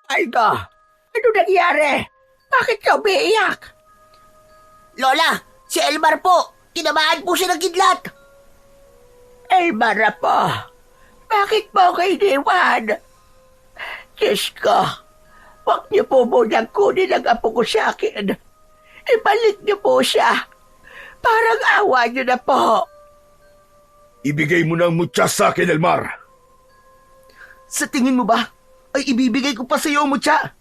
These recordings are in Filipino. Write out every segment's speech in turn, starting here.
Aldo, ano nangyari? Bakit ka umiiyak? Lola, si Elmar po. Tinamaan po siya ng kidlat. Elmar na po, bakit mo ko iniwan? Diyos ko, huwag niyo po munang kunin ang apo ko sa akin. Ibalik niyo po siya. Parang awa niyo na po. Ibigay mo na ang mutya sa akin, Elmar. Sa tingin mo ba, ay ibibigay ko pa sa iyo, Mutya?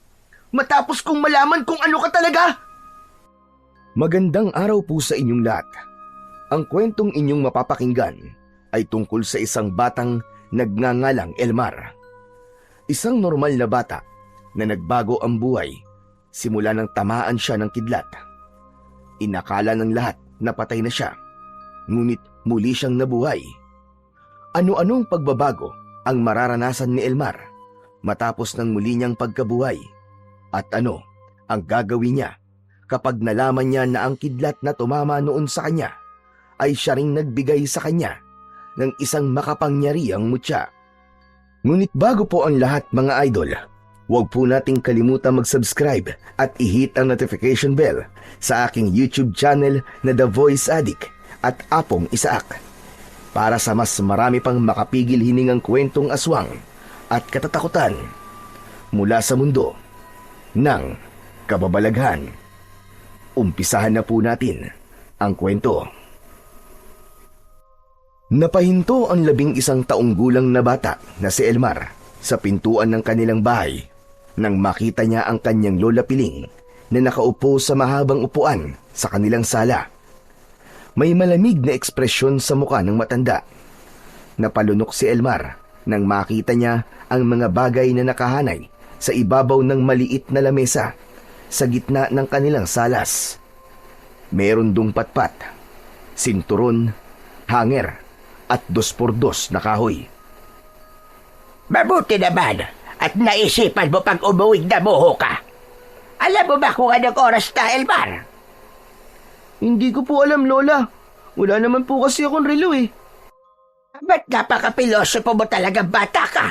Matapos kong malaman kung ano ka talaga? Magandang araw po sa inyong lahat. Ang kwentong inyong mapapakinggan ay tungkol sa isang batang nagngangalang Elmar. Isang normal na bata na nagbago ang buhay simula nang tamaan siya ng kidlat. Inakala ng lahat na patay na siya, ngunit muli siyang nabuhay. Ano-anong pagbabago ang mararanasan ni Elmar matapos ng muli niyang pagkabuhay? At ano ang gagawin niya kapag nalaman niya na ang kidlat na tumama noon sa kanya ay siya ring nagbigay sa kanya ng isang makapangyarihang mutya? Ngunit bago po ang lahat, mga idol, huwag po nating kalimutan mag-subscribe at i-hit ang notification bell sa aking YouTube channel na The Voice Addict at Apong Isaak para sa mas marami pang makapigil hiningang kwentong aswang at katatakutan mula sa mundo ng kababalaghan. Umpisahan na po natin ang kwento. Napahinto ang 11 taong gulang na bata na si Elmar sa pintuan ng kanilang bahay nang makita niya ang kanyang lola Piling na nakaupo sa mahabang upuan sa kanilang sala. May malamig na ekspresyon sa mukha ng matanda. Napalunok si Elmar nang makita niya ang mga bagay na nakahanay sa ibabaw ng maliit na lamesa sa gitna ng kanilang salas. Meron dong patpat, sinturon, hanger, at 2x2 na kahoy. Mabuti naman at naisipan mo pag umuwing namuho ka. Alam mo ba kung anong oras na, Elmar? Hindi ko po alam, Lola. Wala naman po kasi akong relo eh. Ba't napaka-pilosopo mo talagang bata ka?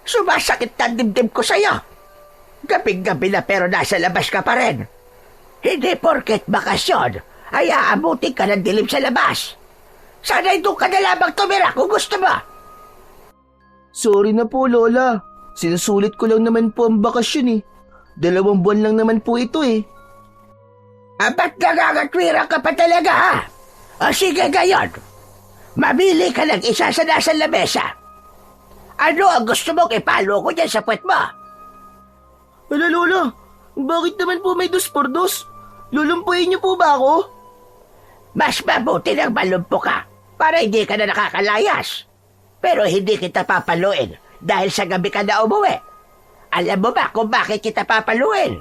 Sumasakit na dibdib ko sa'yo. Gabing-gabi na pero nasa labas ka pa rin. Hindi porket bakasyon ay aabutin ka ng dilim sa labas. Sana'y doon ka na lamang tumira kung gusto mo. Sorry na po, Lola. Sinusulit ko lang naman po ang bakasyon eh. 2 buwan lang naman po ito eh. Ba't nangangatwira ka pa talaga, ha? O sige gayon. Mamili ka ng isa sa nasa lamesa. Ano ang gusto mong ipalo ko dyan sa puwet mo? Ala, Lola, bakit naman po may 2x2? Lulumpuin niyo po ba ako? Mas mabuti nang malumpo ka para hindi ka na nakakalayas. Pero hindi kita papaluin dahil sa gabi ka na umuwi. Alam mo ba kung bakit kita papaluin?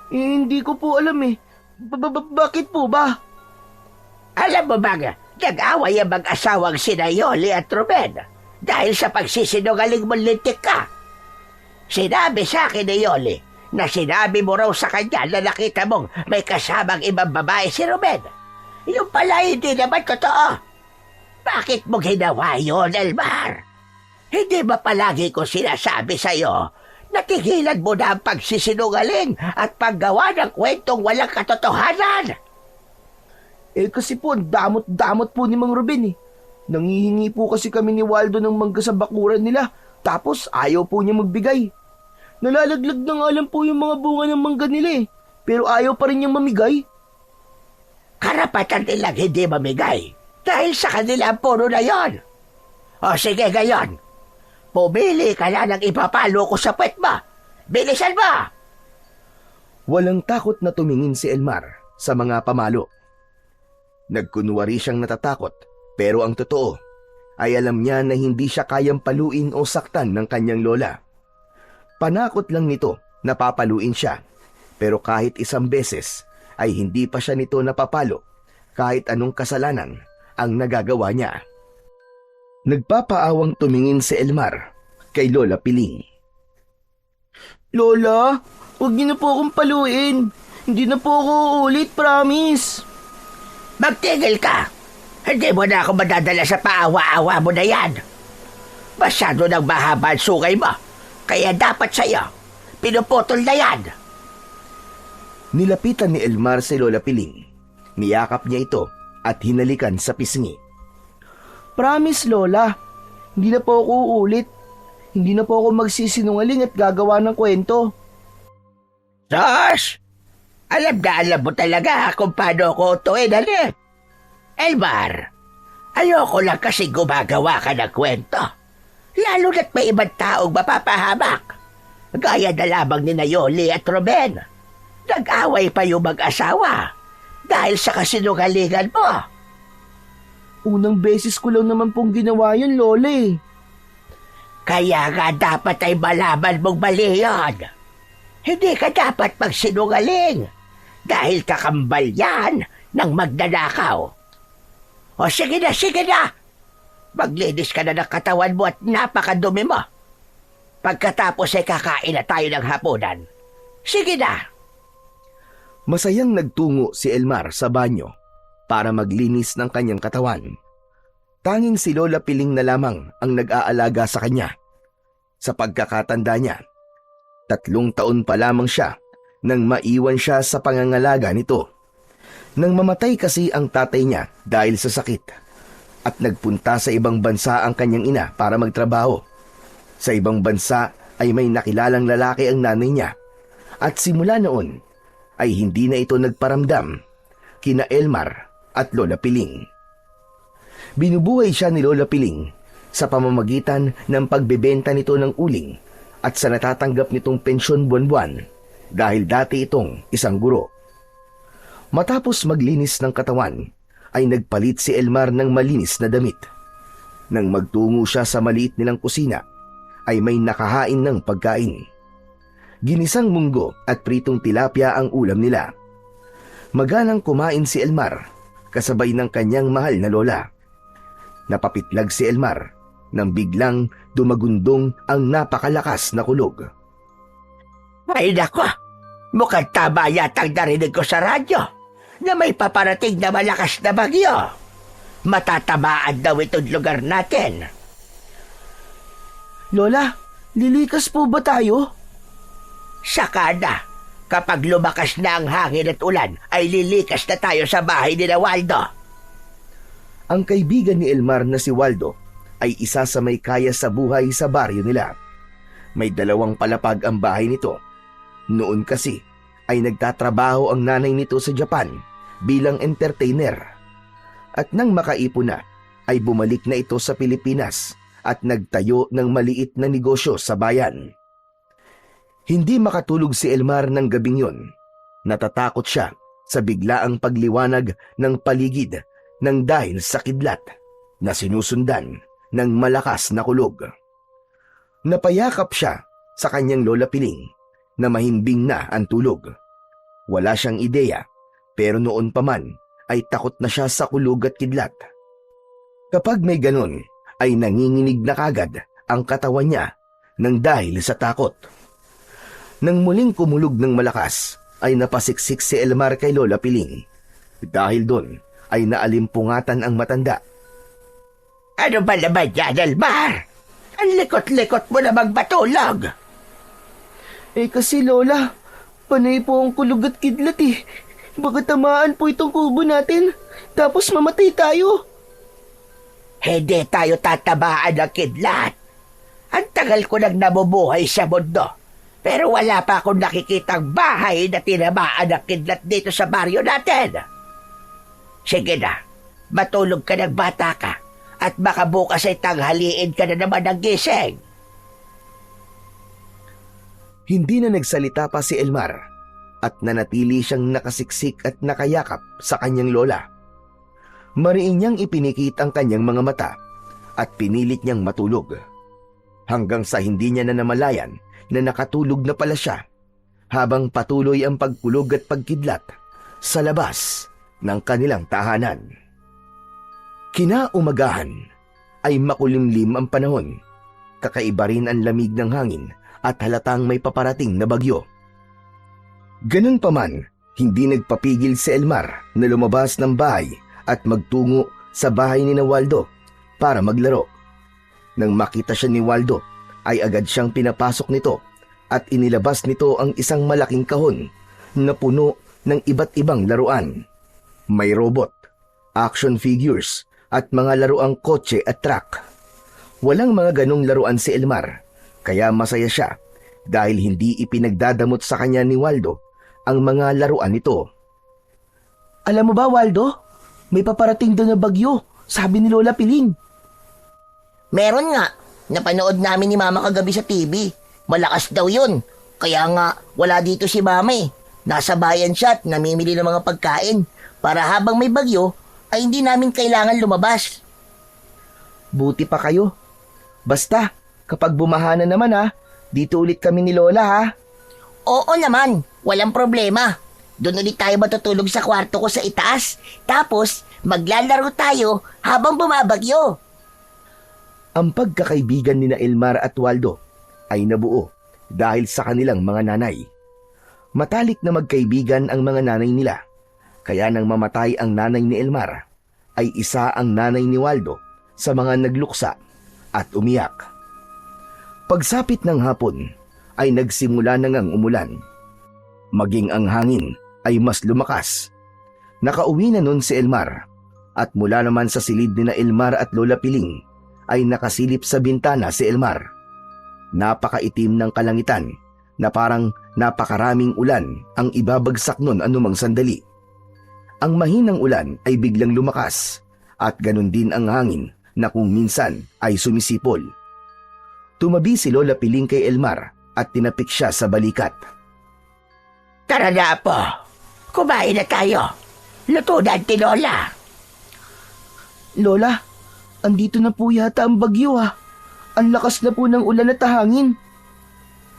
Hindi ko po alam eh. Bakit po ba? Alam mo ba nag-away ang mag-asawang sina Yoli at Ruben dahil sa pagsisinungaling mong lintik ka. Sinabi sa akin ni Yoli na sinabi mo raw sa kanya na nakita mong may kasamang ibang babae si Ruben. Yung pala hindi naman totoo. Bakit mo ginawa yun, Elmar? Hindi ba palagi ko sinasabi sa'yo na tigilan mo na ang pagsisinungaling at paggawa ng kwentong walang katotohanan? Eh kasi po, damot-damot po ni Mang Ruben eh. Nangihingi po kasi kami ni Waldo ng mangga sa bakuran nila, tapos ayaw po niya magbigay. Nalalaglag na nga lang po yung mga bunga ng mangga nila eh, pero ayaw pa rin niyang mamigay. Karapatan nilang hindi mamigay dahil sa kanila ang puno na yon. O sige gayon, pumili ka na ng ipapalo ko sa puwet mo. Bilisan mo! Walang takot na tumingin si Elmar sa mga pamalo. Nagkunwari siyang natatakot, pero ang totoo ay alam niya na hindi siya kayang paluin o saktan ng kanyang lola. Panakot lang nito na papaluin siya, pero kahit isang beses ay hindi pa siya nito napapalo kahit anong kasalanan ang nagagawa niya. Nagpapaawang tumingin si Elmar kay Lola Piling. Lola, huwag niyo na po akong paluin. Hindi na po ako uulit, promise. Magtigil ka! Hindi mo na ako madadala sa paawa-awa mo na yan. Masyado nang mahaba ang sungay mo, kaya dapat sa'yo pinuputol na yan. Nilapitan ni Elmar si Lola Piling. Niyakap niya ito at hinalikan sa pisngi. Promise, Lola. Hindi na po ako uulit. Hindi na po ako magsisinungaling at gagawa ng kwento. Sos! Alam na alam mo talaga kung paano ko utuin, Hanip. Elmar, ayoko lang kasi gumagawa ka ng kwento. Lalo na't may ibang taong mapapahamak. Gaya na lamang ni Yoli at Ruben. Nag-away pa yung mag-asawa dahil sa kasinungalingan mo. Unang beses ko lang naman pong ginawa yun, Lola eh. Kaya nga dapat ay malaman mong mali yun. Hindi ka dapat magsinungaling dahil kakambal yan ng magnanakaw. O sige na. Maglinis ka na ng katawan mo at napakadumi mo. Pagkatapos ay kakain na tayo ng hapunan. Sige na. Masayang nagtungo si Elmar sa banyo para maglinis ng kanyang katawan. Tanging si Lola Piling na lamang ang nag-aalaga sa kanya. Sa pagkakatanda niya, 3 taon pa lamang siya nang maiwan siya sa pangangalaga nito. Nang mamatay kasi ang tatay niya dahil sa sakit at nagpunta sa ibang bansa ang kanyang ina para magtrabaho. Sa ibang bansa ay may nakilalang lalaki ang nanay niya at simula noon ay hindi na ito nagparamdam kina Elmar at Lola Piling. Binubuhay siya ni Lola Piling sa pamamagitan ng pagbebenta nito ng uling at sa natatanggap nitong pensyon buwan-buwan dahil dati itong isang guro. Matapos maglinis ng katawan, ay nagpalit si Elmar ng malinis na damit. Nang magtungo siya sa maliit nilang kusina, ay may nakahain ng pagkain. Ginisang munggo at pritong tilapia ang ulam nila. Magalang kumain si Elmar, kasabay ng kanyang mahal na lola. Napapitlag si Elmar nang biglang dumagundong ang napakalakas na kulog. Ay nako, mukhang tama yatang narinig ko sa radyo na may paparating na malakas na bagyo. Matatamaan daw itong lugar natin. Lola, lilikas po ba tayo? Saka na, kapag lumakas na ang hangin at ulan, ay lilikas na tayo sa bahay ni Waldo. Ang kaibigan ni Elmar na si Waldo ay isa sa may kaya sa buhay sa baryo nila. May 2 palapag ang bahay nito. Noon kasi ay nagtatrabaho ang nanay nito sa Japan bilang entertainer. At nang makaipon na, ay bumalik na ito sa Pilipinas at nagtayo ng maliit na negosyo sa bayan. Hindi makatulog si Elmar ng gabing yon. Natatakot siya sa biglaang pagliwanag ng paligid nang dahil sa kidlat na sinusundan ng malakas na kulog. Napayakap siya sa kanyang Lola Piling na mahimbing na ang tulog. Wala siyang ideya, pero noon pa man ay takot na siya sa kulog at kidlat. Kapag may ganon, ay nanginginig na kagad ang katawan niya nang dahil sa takot. Nang muling kumulog ng malakas, ay napasiksik si Elmar kay Lola Piling. Dahil doon, ay naalimpungatan ang matanda. Ano ba naman yan, Elmar? Ang likot-likot mo na magbatulog. Eh kasi Lola, panay po ang kulog at kidlat eh. Baka tamaan po itong kubo natin, tapos mamatay tayo. Hindi tayo tatamaan ng kidlat. Ang tagal ko nang nabubuhay sa mundo, pero wala pa akong nakikitang bahay na tinamaan ng kidlat dito sa baryo natin. Sige na, matulog ka ng bata ka at baka bukas ay tanghaliin ka na naman ng gising. Hindi na nagsalita pa si Elmar at nanatili siyang nakasiksik at nakayakap sa kanyang lola. Mariin niyang ipinikit ang kanyang mga mata at pinilit niyang matulog. Hanggang sa hindi niya na namalayan na nakatulog na pala siya habang patuloy ang pagkulog at pagkidlat sa labas ng kanilang tahanan. Kinaumagahan ay makulimlim ang panahon. Kakaiba rin ang lamig ng hangin at halatang may paparating na bagyo. Ganun pa man, hindi nagpapigil si Elmar na lumabas ng bahay at magtungo sa bahay ni Waldo para maglaro. Nang makita siya ni Waldo, ay agad siyang pinapasok nito at inilabas nito ang isang malaking kahon na puno ng iba't ibang laruan. May robot, action figures at mga laruang kotse at truck. Walang mga ganong laruan si Elmar, kaya masaya siya dahil hindi ipinagdadamot sa kanya ni Waldo ang mga laruan nito. Alam mo ba, Waldo? May paparating doon na bagyo, sabi ni Lola Piling. Meron nga. Napanood namin ni Mama kagabi sa TV. Malakas daw yun. Kaya nga, wala dito si Mama eh. Nasa bayan siya at namimili ng mga pagkain para habang may bagyo ay hindi namin kailangan lumabas. Buti pa kayo. Basta, kapag bumaha na naman dito ulit kami ni Lola ha. Oo naman, walang problema. Doon ulit tayo matutulog sa kwarto ko sa itaas. Tapos, maglalaro tayo habang bumabagyo. Ang pagkakaibigan ni Elmar at Waldo ay nabuo dahil sa kanilang mga nanay. Matalik na magkaibigan ang mga nanay nila, kaya nang mamatay ang nanay ni Elmar, ay isa ang nanay ni Waldo sa mga nagluksa at umiyak. Pagsapit ng hapon ay nagsimula na ngang umulan. Maging ang hangin ay mas lumakas. Nakauwi na nun si Elmar at mula naman sa silid ni Elmar at Lola Piling ay nakasilip sa bintana si Elmar. Napakaitim ng kalangitan na parang napakaraming ulan ang ibabagsak nun anumang sandali. Ang mahinang ulan ay biglang lumakas at ganun din ang hangin na kung minsan ay sumisipol. Tumabi si Lola Piling kay Elmar at tinapik siya sa balikat. Tara na, Apo. Kumain na tayo. Luto na ang tinola. Lola, andito na po yata ang bagyo Ang lakas na po ng ulan at hangin.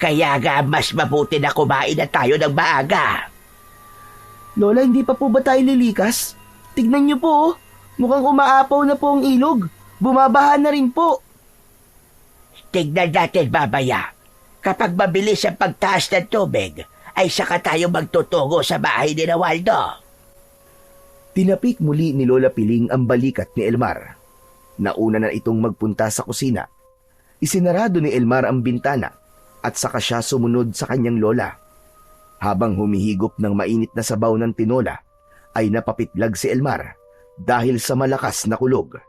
Kaya nga mas mabuti na kumain na tayo ng maaga. Lola, hindi pa po ba tayo lilikas? Tignan niyo po mukhang umaapaw na po ang ilog. Bumabaha na rin po. Tignan natin babaya. Kapag mabilis ang pagtaas ng tubig, ay saka tayo magtutungo sa bahay ni Waldo. Tinapik muli ni Lola Piling ang balikat ni Elmar. Nauna na itong magpunta sa kusina. Isinarado ni Elmar ang bintana at saka siya sumunod sa kanyang lola. Habang humihigop ng mainit na sabaw ng tinola, ay napapitlag si Elmar dahil sa malakas na kulog.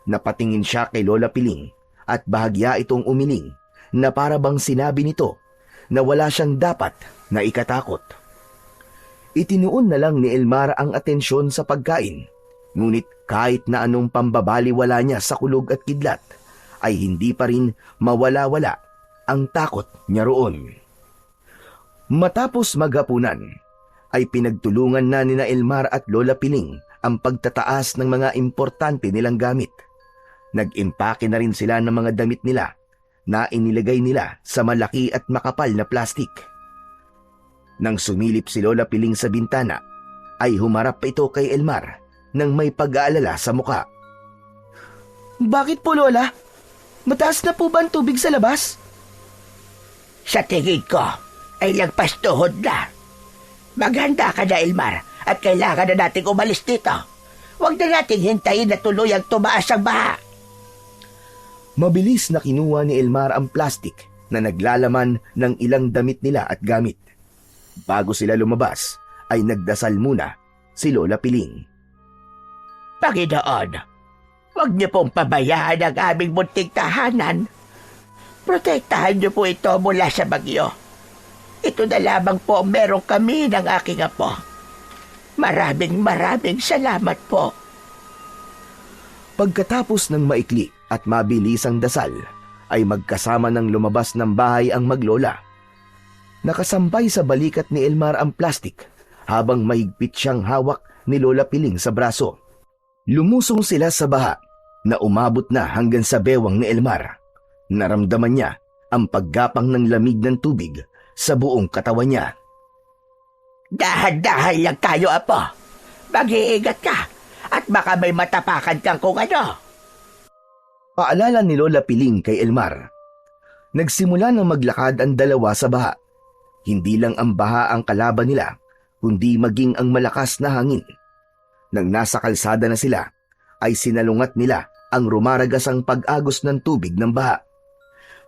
Napatingin siya kay Lola Piling at bahagya itong umiling na para bang sinabi nito na wala siyang dapat na ikatakot. Itinuon na lang ni Elmar ang atensyon sa pagkain, ngunit kahit na anong pambabaliwala niya sa kulog at kidlat, ay hindi pa rin mawala-wala ang takot niya roon. Matapos maghapunan, ay pinagtulungan na nina Elmar at Lola Piling ang pagtataas ng mga importante nilang gamit. Nag-impake na rin sila ng mga damit nila na inilagay nila sa malaki at makapal na plastik. Nang sumilip si Lola Piling sa bintana, ay humarap ito kay Elmar nang may pag-aalala sa muka. Bakit po, Lola? Mataas na po ba ang tubig sa labas? Sa tingin ko, ay lagpas tuhod na. Maghanda ka na, Elmar, at kailangan na nating umalis dito. Huwag na nating hintayin na tuluyang tumaas ang baha. Mabilis na kinuha ni Elmar ang plastik na naglalaman ng ilang damit nila at gamit. Bago sila lumabas, ay nagdasal muna si Lola Piling. Panginoon, huwag niyo pong pabayaan ang aming munting tahanan. Protektahan niyo po ito mula sa bagyo. Ito na lamang po ang meron kami ng aking apo. Maraming salamat po. Pagkatapos ng maikli at mabilisang dasal, ay magkasama ng lumabas ng bahay ang maglola. Nakasampay sa balikat ni Elmar ang plastik habang mahigpit siyang hawak ni Lola Piling sa braso. Lumusong sila sa baha na umabot na hanggang sa bewang ni Elmar. Naramdaman niya ang paggapang ng lamig ng tubig sa buong katawan niya. Dahan-dahan lang tayo, apo. Mag-iingat ka at baka may matapakan kang kung ano. Paalala ni Lola Piling kay Elmar. Nagsimula ng maglakad ang dalawa sa baha. Hindi lang ang baha ang kalaban nila, kundi maging ang malakas na hangin. Nang nasa kalsada na sila, ay sinalungat nila ang rumaragasang pag-agos ng tubig ng baha.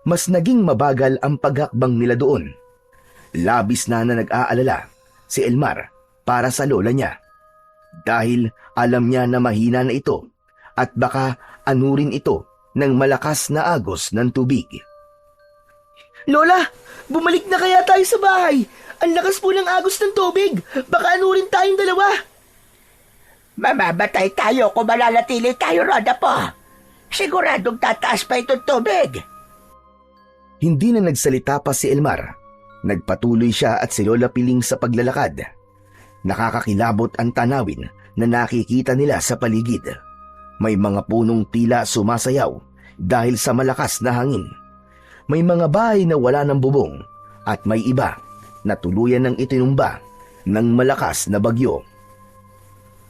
mas naging mabagal ang paghakbang nila doon. Labis na nag-aalala si Elmar para sa lola niya dahil alam niya na mahina na ito at baka anurin ito ng malakas na agos ng tubig. Lola, bumalik na kaya tayo sa bahay? Ang lakas po ng agos ng tubig. Baka anurin tayong dalawa. Mamamatay tayo kung malalatili tayo ron po. Siguradong tataas pa itong tubig. Hindi na nagsalita pa si Elmar. Nagpatuloy siya at si Lola Piling sa paglalakad. Nakakakilabot ang tanawin na nakikita nila sa paligid. May mga punong tila sumasayaw dahil sa malakas na hangin. May mga bahay na wala ng bubong at may iba na tuluyan ng itinumba ng malakas na bagyo.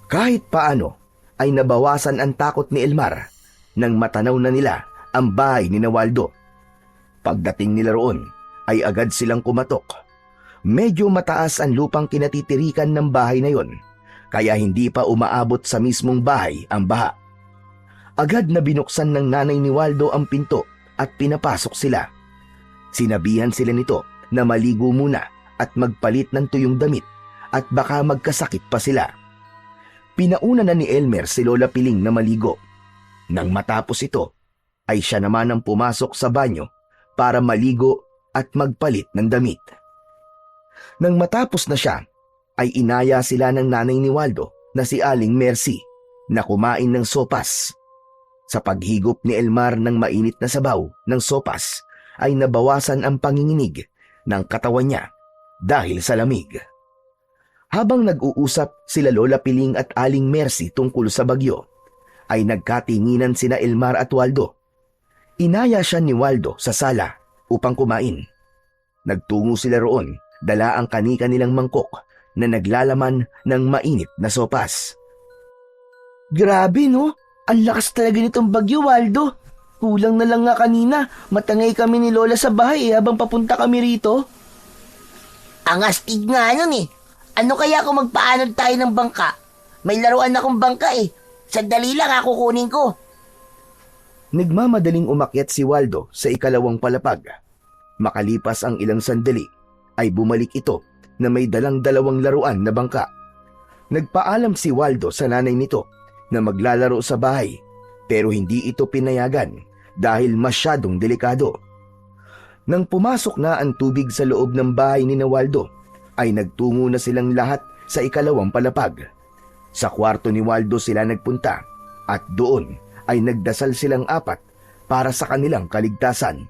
Kahit paano ay nabawasan ang takot ni Elmar nang matanaw na nila ang bahay ni Waldo. Pagdating nila roon ay agad silang kumatok. Medyo mataas ang lupang kinatitirikan ng bahay na yon, kaya hindi pa umaabot sa mismong bahay ang baha. Agad na binuksan ng nanay ni Waldo ang pinto at pinapasok sila. Sinabihan sila nito na maligo muna at magpalit ng tuyong damit at baka magkasakit pa sila. Pinauna na ni Elmer si Lola Piling na maligo. Nang matapos ito, ay siya naman ang pumasok sa banyo para maligo at magpalit ng damit. Nang matapos na siya, ay inaya sila ng nanay ni Waldo na si Aling Mercy na kumain ng sopas. Sa paghigop ni Elmar ng mainit na sabaw ng sopas, ay nabawasan ang panginginig ng katawan niya dahil sa lamig. Habang nag-uusap sila Lola Piling at Aling Mercy tungkol sa bagyo, ay nagkatinginan sina Elmar at Waldo. Inaya siya ni Waldo sa sala upang kumain. Nagtungo sila roon, dala ang kanika nilang mangkok na naglalaman ng mainit na sopas. Grabe no, ang lakas talaga nitong bagyo, Waldo. Kulang na lang nga kanina, matangay kami ni Lola sa bahay habang papunta kami rito. Ang astig nga nun eh. Ano kaya kung magpaanod tayo ng bangka? May laruan akong bangka eh. Sandali lang ako kunin ko. Nagmamadaling umakyat si Waldo sa ikalawang palapag. Makalipas ang ilang sandali, ay bumalik ito na may dalang-dalawang laruan na bangka. Nagpaalam si Waldo sa nanay nito na maglalaro sa bahay, pero hindi ito pinayagan dahil masyadong delikado. Nang pumasok na ang tubig sa loob ng bahay ni Waldo, ay nagtungo na silang lahat sa ikalawang palapag. Sa kwarto ni Waldo sila nagpunta at doon ay nagdasal silang apat para sa kanilang kaligtasan.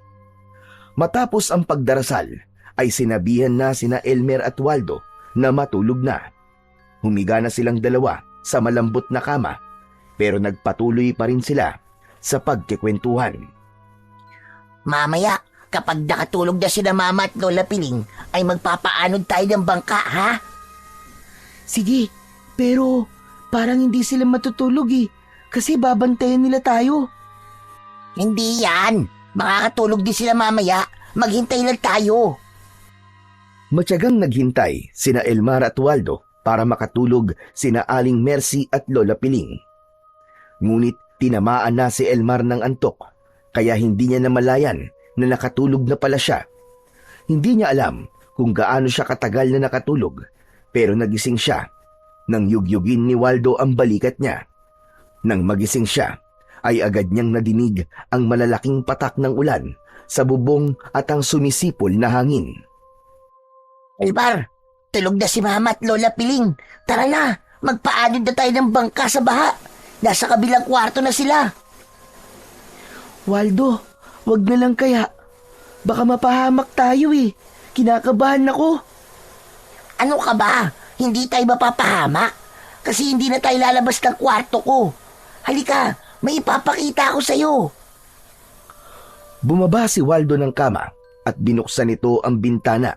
Matapos ang pagdarasal, ay sinabihan na sina Elmer at Waldo na matulog na. Humiga na silang dalawa sa malambot na kama, pero nagpatuloy pa rin sila sa pagkikwentuhan. Mamaya, kapag nakatulog na sila Mama at Lola Piling, ay magpapaanod tayo ng bangka, ha? Sige, pero parang hindi sila matutulog eh. Kasi babantayan nila tayo. Hindi yan. Makakatulog din sila mamaya. Maghintay lang tayo. Matyagang naghintay sina Elmar at Waldo para makatulog sina Aling Mercy at Lola Piling. Ngunit tinamaan na si Elmar ng antok, kaya hindi niya namalayan na nakatulog na pala siya. Hindi niya alam kung gaano siya katagal na nakatulog, pero nagising siya nang yugyugin ni Waldo ang balikat niya. Nang magising siya, ay agad niyang nadinig ang malalaking patak ng ulan sa bubong at ang sumisipol na hangin. Elmar, tulog na si Mama at Lola Piling. Tara na, magpaanod na tayo ng bangka sa baha. Nasa kabilang kwarto na sila. Waldo, wag na lang kaya. Baka mapahamak tayo eh. Kinakabahan ako. Ano ka ba? Hindi tayo mapapahamak. Kasi hindi na tayo lalabas ng kwarto ko. Halika, may ipapakita ako sa'yo. Bumaba si Waldo ng kama at binuksan nito ang bintana.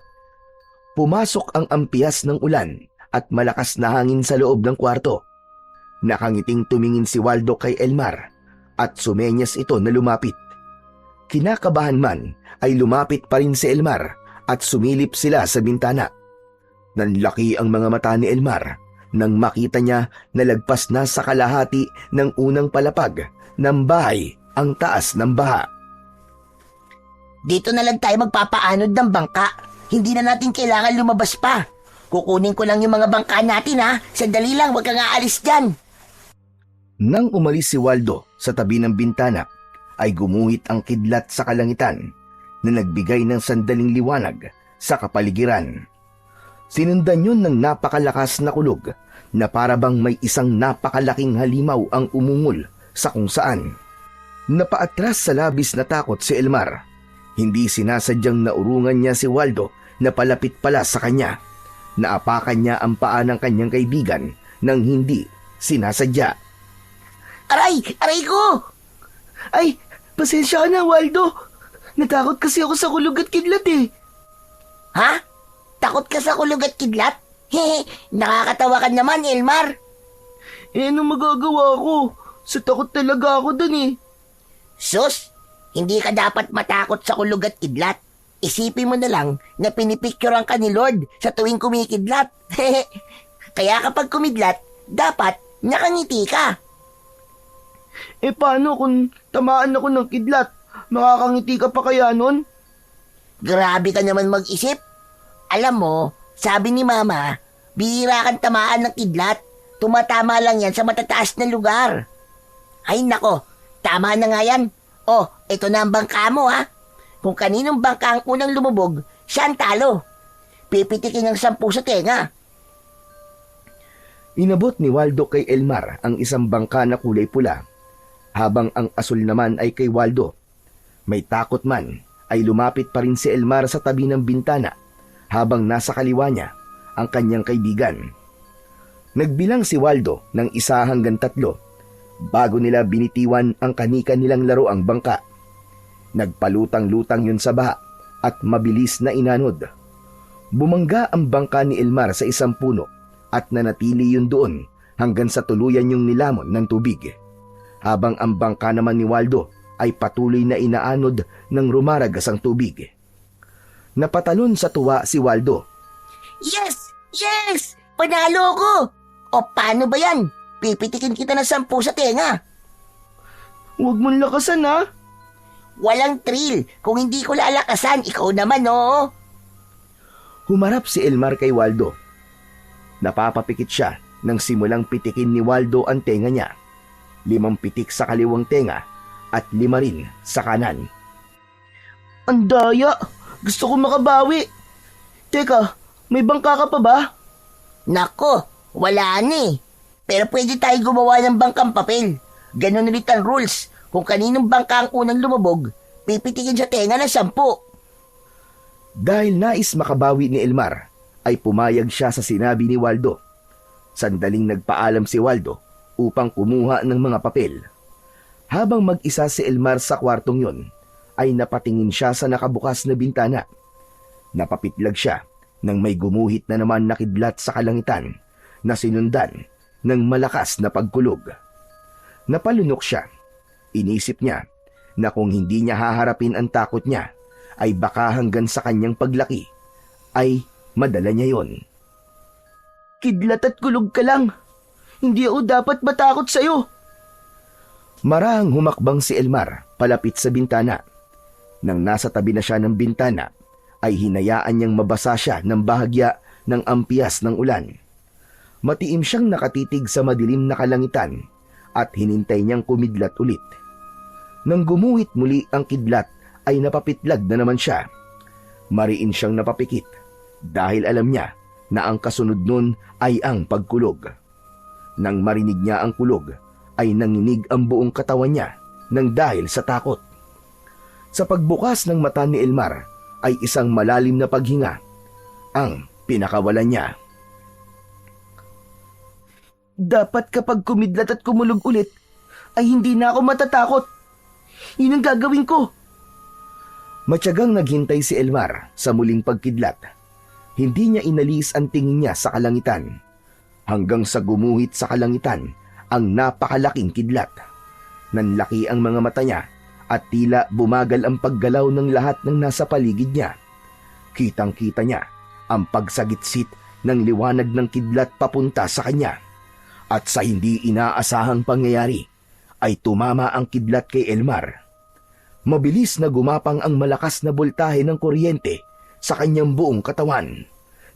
Pumasok ang ampias ng ulan at malakas na hangin sa loob ng kwarto. Nakangiting tumingin si Waldo kay Elmar at sumenyas ito na lumapit. Kinakabahan man ay lumapit pa rin si Elmar at sumilip sila sa bintana. Nanlaki ang mga mata ni Elmar nang makita niya na lagpas na sa kalahati ng unang palapag ng bahay ang taas ng baha. Dito na lang tayo magpapaanod ng bangka. Hindi na natin kailangan lumabas pa. Kukunin ko lang yung mga bangka natin ha. Sandali lang, huwag kang aalis dyan. Nang umalis si Waldo sa tabi ng bintana, ay gumuhit ang kidlat sa kalangitan na nagbigay ng sandaling liwanag sa kapaligiran. Sinundan yun ng napakalakas na kulog na parabang may isang napakalaking halimaw ang umungol sa kung saan. Napaatras sa labis na takot si Elmar. Hindi sinasadyang naurungan niya si Waldo na palapit pala sa kanya. Naapakan niya ang paa ng kanyang kaibigan nang hindi sinasadya. Aray! Aray ko! Ay, pasensya ka na, Waldo. Natakot kasi ako sa kulog at kidlat eh. Ha? Takot ka sa kulog at kidlat? Hehe, nakakatawa ka naman, Elmar. Eh, anong magagawa ko? Sa takot talaga ako dun eh. Sus, hindi ka dapat matakot sa kulog at kidlat. Isipin mo na lang na pinipicturean ka ni Lord sa tuwing kumikidlat. Kaya kapag kumidlat, dapat nakangiti ka. Eh, paano kung tamaan ako ng kidlat? Makakangiti ka pa kaya nun? Grabe ka naman mag-isip. Alam mo, sabi ni Mama, bihira kang tamaan ng kidlat. Tumatama lang yan sa matataas na lugar. Ay nako, tama na nga yan. Oh, ito na ang bangka mo ha. Kung kaninong bangka ang unang lumubog, siya ang talo. Pipitikin ng 10 sa tenga. Inabot ni Waldo kay Elmar ang isang bangka na kulay pula, habang ang asul naman ay kay Waldo. May takot man, ay lumapit pa rin si Elmar sa tabi ng bintana, habang nasa kaliwa niya ang kanyang kaibigan. Nagbilang si Waldo ng 1 hanggang 3, bago nila binitiwan ang kanika nilang laroang bangka. Nagpalutang-lutang yun sa baha at mabilis na inanod. Bumangga ang bangka ni Elmar sa isang puno at nanatili yun doon hanggang sa tuluyan yung nilamon ng tubig. Habang ang bangka naman ni Waldo ay patuloy na inaanod ng rumaragas ang tubig. Napatalon sa tuwa si Waldo. Yes! Yes! Panalo ko! O paano ba yan? Pipitikin kita ng 10 sa tenga. Huwag mong lakasan ha. Walang thrill. Kung hindi ko lalakasan, ikaw naman oh. Humarap si Elmar kay Waldo. Napapapikit siya nang simulang pitikin ni Waldo ang tenga niya. 5 pitik sa kaliwang tenga at 5 rin sa kanan. Ang daya. Gusto ko makabawi. Teka, may bangka ka pa ba? Nako, wala na eh. Pero pwede tayo gumawa ng bangkang papel. Ganon ulit ang rules. Kung kaninong bangka ang unang lumubog, pipitikin sa tenga ng 10. Dahil nais makabawi ni Elmar, ay pumayag siya sa sinabi ni Waldo. Sandaling nagpaalam si Waldo upang kumuha ng mga papel. Habang mag-isa si Elmar sa kwartong yon, ay napatingin siya sa nakabukas na bintana. Napapitlag siya nang may gumuhit na naman na kidlat sa kalangitan na sinundan ng malakas na pagkulog. Napalunok siya. Inisip niya na kung hindi niya haharapin ang takot niya, ay baka hanggang sa kanyang paglaki ay madala niya yon. Kidlat at kulog ka lang. Hindi ako dapat matakot sa'yo. Marahang humakbang si Elmar palapit sa bintana. Nang nasa tabi na siya ng bintana, ay hinayaan niyang mabasa siya ng bahagya ng ampias ng ulan. Matiim siyang nakatitig sa madilim na kalangitan at hinintay niyang kumidlat ulit. Nang gumuhit muli ang kidlat, ay napapitlag na naman siya. Mariin siyang napapikit dahil alam niya na ang kasunod nun ay ang pagkulog. Nang marinig niya ang kulog, ay nanginig ang buong katawan niya nang dahil sa takot. Sa pagbukas ng mata ni Elmar, ay isang malalim na paghinga ang pinakawalan niya. Dapat kapag kumidlat at kumulog ulit, ay hindi na ako matatakot. Yun ang gagawin ko. Matyagang naghintay si Elmar sa muling pagkidlat. Hindi niya inalis ang tingin niya sa kalangitan, hanggang sa gumuhit sa kalangitan ang napakalaking kidlat. Nanlaki ang mga mata niya at tila bumagal ang paggalaw ng lahat ng nasa paligid niya. Kitang-kita niya ang pagsagitsit ng liwanag ng kidlat papunta sa kanya. At sa hindi inaasahang pangyayari, ay tumama ang kidlat kay Elmar. Mabilis na gumapang ang malakas na boltahe ng kuryente sa kanyang buong katawan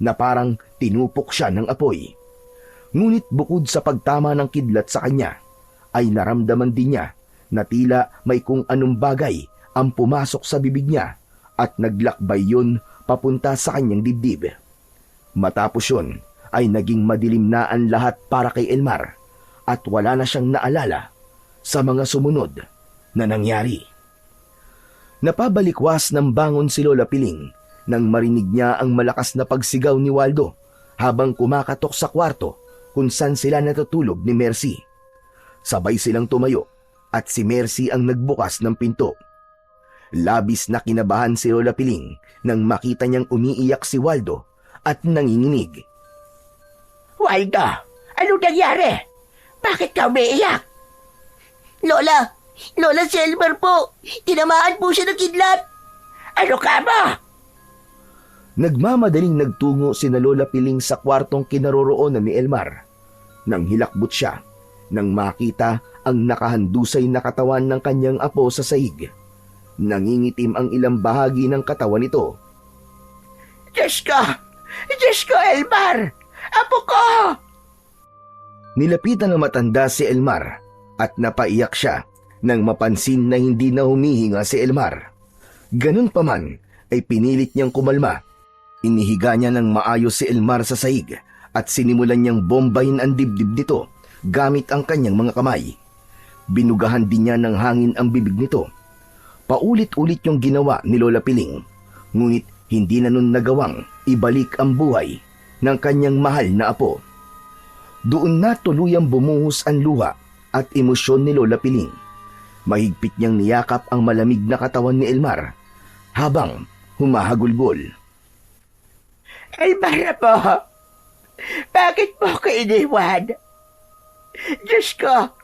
na parang tinupok siya ng apoy. Ngunit bukod sa pagtama ng kidlat sa kanya, ay naramdaman din niya na tila may kung anong bagay ang pumasok sa bibig niya at naglakbay yun papunta sa kanyang dibdib. Matapos yun ay naging madilim na ang lahat para kay Elmar at wala na siyang naalala sa mga sumunod na nangyari. Napabalikwas ng bangon si Lola Piling nang marinig niya ang malakas na pagsigaw ni Waldo habang kumakatok sa kwarto kung saan sila natutulog ni Mercy. Sabay silang tumayo at si Mercy ang nagbukas ng pinto. Labis na kinabahan si Lola Piling nang makita niyang umiiyak si Waldo at nanginginig. Waldo, ano nangyari? Bakit ka umiiyak? Lola! Lola, si Elmer po! Tinamaan po siya ng kidlat! Ano ka ba? Nagmamadaling nagtungo si na Lola Piling sa kwartong kinaroroonan ni Elmar. Nang hilakbot siya, nang makita ang nakahandusay na katawan ng kanyang apo sa sahig. Nangingitim ang ilang bahagi ng katawan nito. Diyos ko! Diyos ko, Elmar! Apo ko! Nilapitan ng matanda si Elmar at napaiyak siya nang mapansin na hindi na humihinga si Elmar. Ganun pa man ay pinilit niyang kumalma. Inihiga niya ng maayos si Elmar sa sahig at sinimulan niyang bombahin ang dibdib nito gamit ang kanyang mga kamay. Binugahan din niya ng hangin ang bibig nito. Paulit-ulit yung ginawa ni Lola Piling, ngunit hindi na nun nagawang ibalik ang buhay ng kanyang mahal na apo. Doon na tuluyang bumuhos ang luha at emosyon ni Lola Piling. Mahigpit niyang niyakap ang malamig na katawan ni Elmar habang humahagulgol. Elmar po, bakit mo ko iniwan? Diyos ko,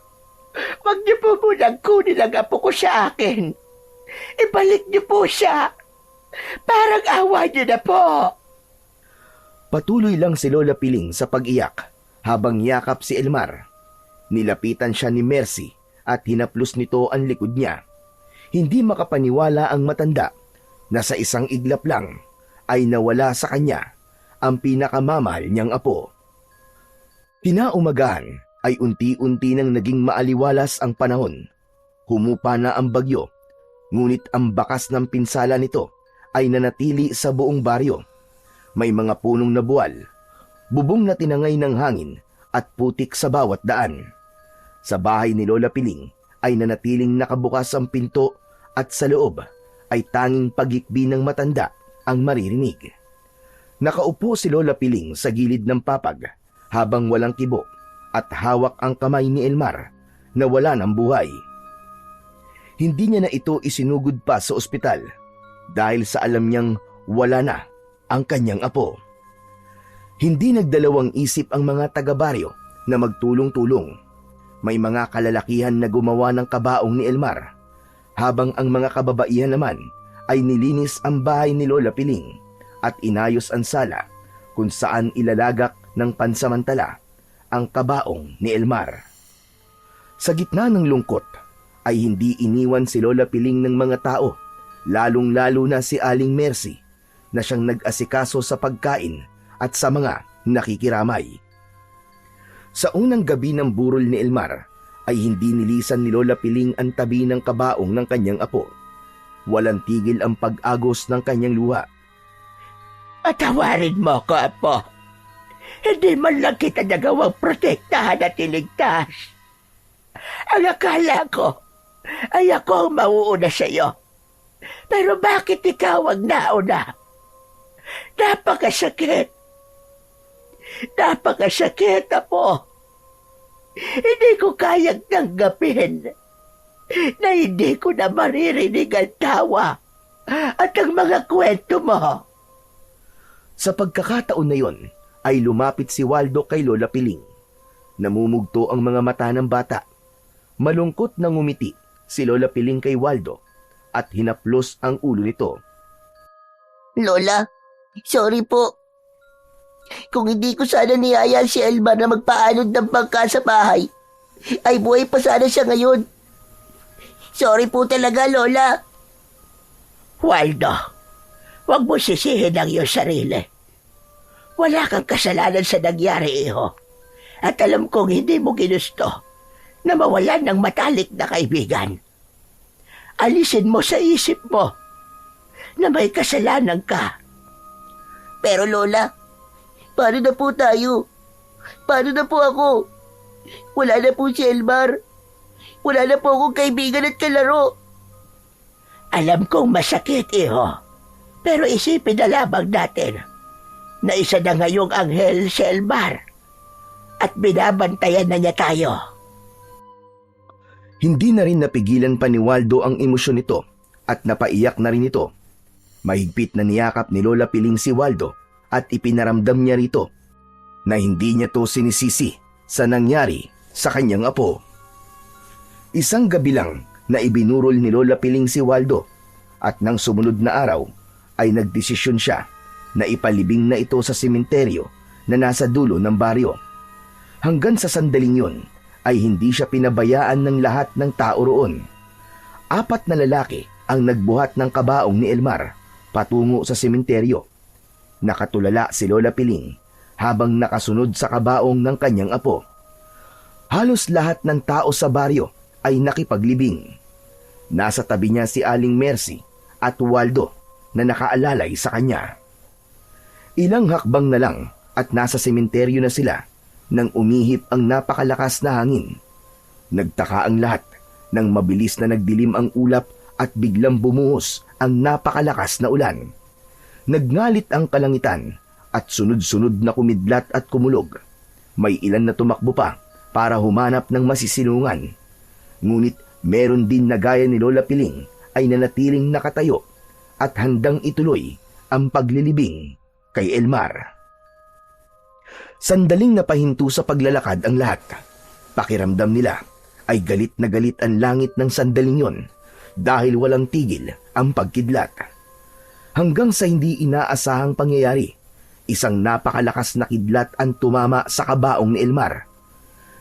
huwag niyo po munang kunin ang apo ko sa akin. Ibalik niyo po siya. Parang awa niyo na po. Patuloy lang si Lola Piling sa pag-iyak habang yakap si Elmar. Nilapitan siya ni Mercy at hinaplos nito ang likod niya. Hindi makapaniwala ang matanda na sa isang iglap lang ay nawala sa kanya ang pinakamamahal niyang apo. Kinaumagahan ay unti-unti nang naging maaliwalas ang panahon. Humupa na ang bagyo, ngunit ang bakas ng pinsala nito ay nanatili sa buong baryo. May mga punong nabuwal, bubong na tinangay ng hangin at putik sa bawat daan. Sa bahay ni Lola Piling ay nanatiling nakabukas ang pinto at sa loob ay tanging pagikbi ng matanda ang maririnig. Nakaupo si Lola Piling sa gilid ng papag habang walang kibo at hawak ang kamay ni Elmar na wala ng buhay. Hindi niya na ito isinugod pa sa ospital dahil sa alam niyang wala na ang kanyang apo. Hindi nagdalawang isip ang mga taga-baryo na magtulong-tulong. May mga kalalakihan na gumawa ng kabaong ni Elmar, habang ang mga kababaihan naman ay nilinis ang bahay ni Lola Piling at inayos ang sala kung saan ilalagak ng pansamantala ang kabaong ni Elmar. Sa gitna ng lungkot ay hindi iniwan si Lola Piling ng mga tao, lalong-lalo na si Aling Mercy na siyang nag-asikaso sa pagkain at sa mga nakikiramay. Sa unang gabi ng burol ni Elmar ay hindi nilisan ni Lola Piling ang tabi ng kabaong ng kanyang apo. Walang tigil ang pag-agos ng kanyang luha. Patawarin mo ko, apo. Hindi man lang kita nagawang protektahan at iligtas. Ang akala ko ay ako ang mauuna sa iyo. Pero bakit ikaw ang nauna? Napakasakit. Napakasakit, apo. Hindi ko kayang tanggapin na hindi ko na maririnig ang tawa at ang mga kwento mo. Sa pagkakataon na yon, ay lumapit si Waldo kay Lola Piling. Namumugto ang mga mata ng bata. Malungkot na ngumiti si Lola Piling kay Waldo at hinaplos ang ulo nito. Lola, sorry po. Kung hindi ko sana niyaya si Elmar na magpaanod ng bangka sa bahay, ay buhay pa sana siya ngayon. Sorry po talaga, Lola. Waldo, huwag mo sisihin ang iyong sarili. Wala kang kasalanan sa nangyari, iho. At alam kong hindi mo ginusto na mawalan ng matalik na kaibigan. Alisin mo sa isip mo na may kasalanan ka. Pero Lola, paano na po tayo? Paano na po ako? Wala na po si Elmar. Wala na po akong kaibigan at kalaro. Alam kong masakit, iho. Pero isipin na lamang natin na isa na ngayong anghel si Elmar at binabantayan na niya tayo. Hindi na rin napigilan pa ni Waldo ang emosyon nito at napaiyak na rin ito. Mahigpit na niyakap ni Lola Piling si Waldo at ipinaramdam niya rito na hindi niya to sinisisi sa nangyari sa kanyang apo. Isang gabi lang na ibinurol ni Lola Piling si Waldo at nang sumunod na araw ay nagdesisyon siya na ipalibing na ito sa sementeryo na nasa dulo ng baryo. Hanggang sa sandaling yun ay hindi siya pinabayaan ng lahat ng tao roon. 4 na lalaki ang nagbuhat ng kabaong ni Elmar patungo sa sementeryo. Nakatulala si Lola Piling habang nakasunod sa kabaong ng kanyang apo. Halos lahat ng tao sa baryo ay nakipaglibing. Nasa tabi niya si Aling Mercy at Waldo na nakaalalay sa kanya. Ilang hakbang na lang at nasa sementeryo na sila nang umihip ang napakalakas na hangin. Nagtaka ang lahat nang mabilis na nagdilim ang ulap at biglang bumuhos ang napakalakas na ulan. Nagngalit ang kalangitan at sunod-sunod na kumidlat at kumulog. May ilan na tumakbo pa para humanap ng masisilungan. Ngunit meron din na gaya ni Lola Piling ay nanatiling nakatayo at handang ituloy ang paglilibing kay Elmar. Sandaling napahinto sa paglalakad ang lahat. Pakiramdam nila ay galit na galit ang langit ng sandaling yon dahil walang tigil ang pagkidlat. Hanggang sa hindi inaasahang pangyayari, isang napakalakas na kidlat ang tumama sa kabaong ni Elmar.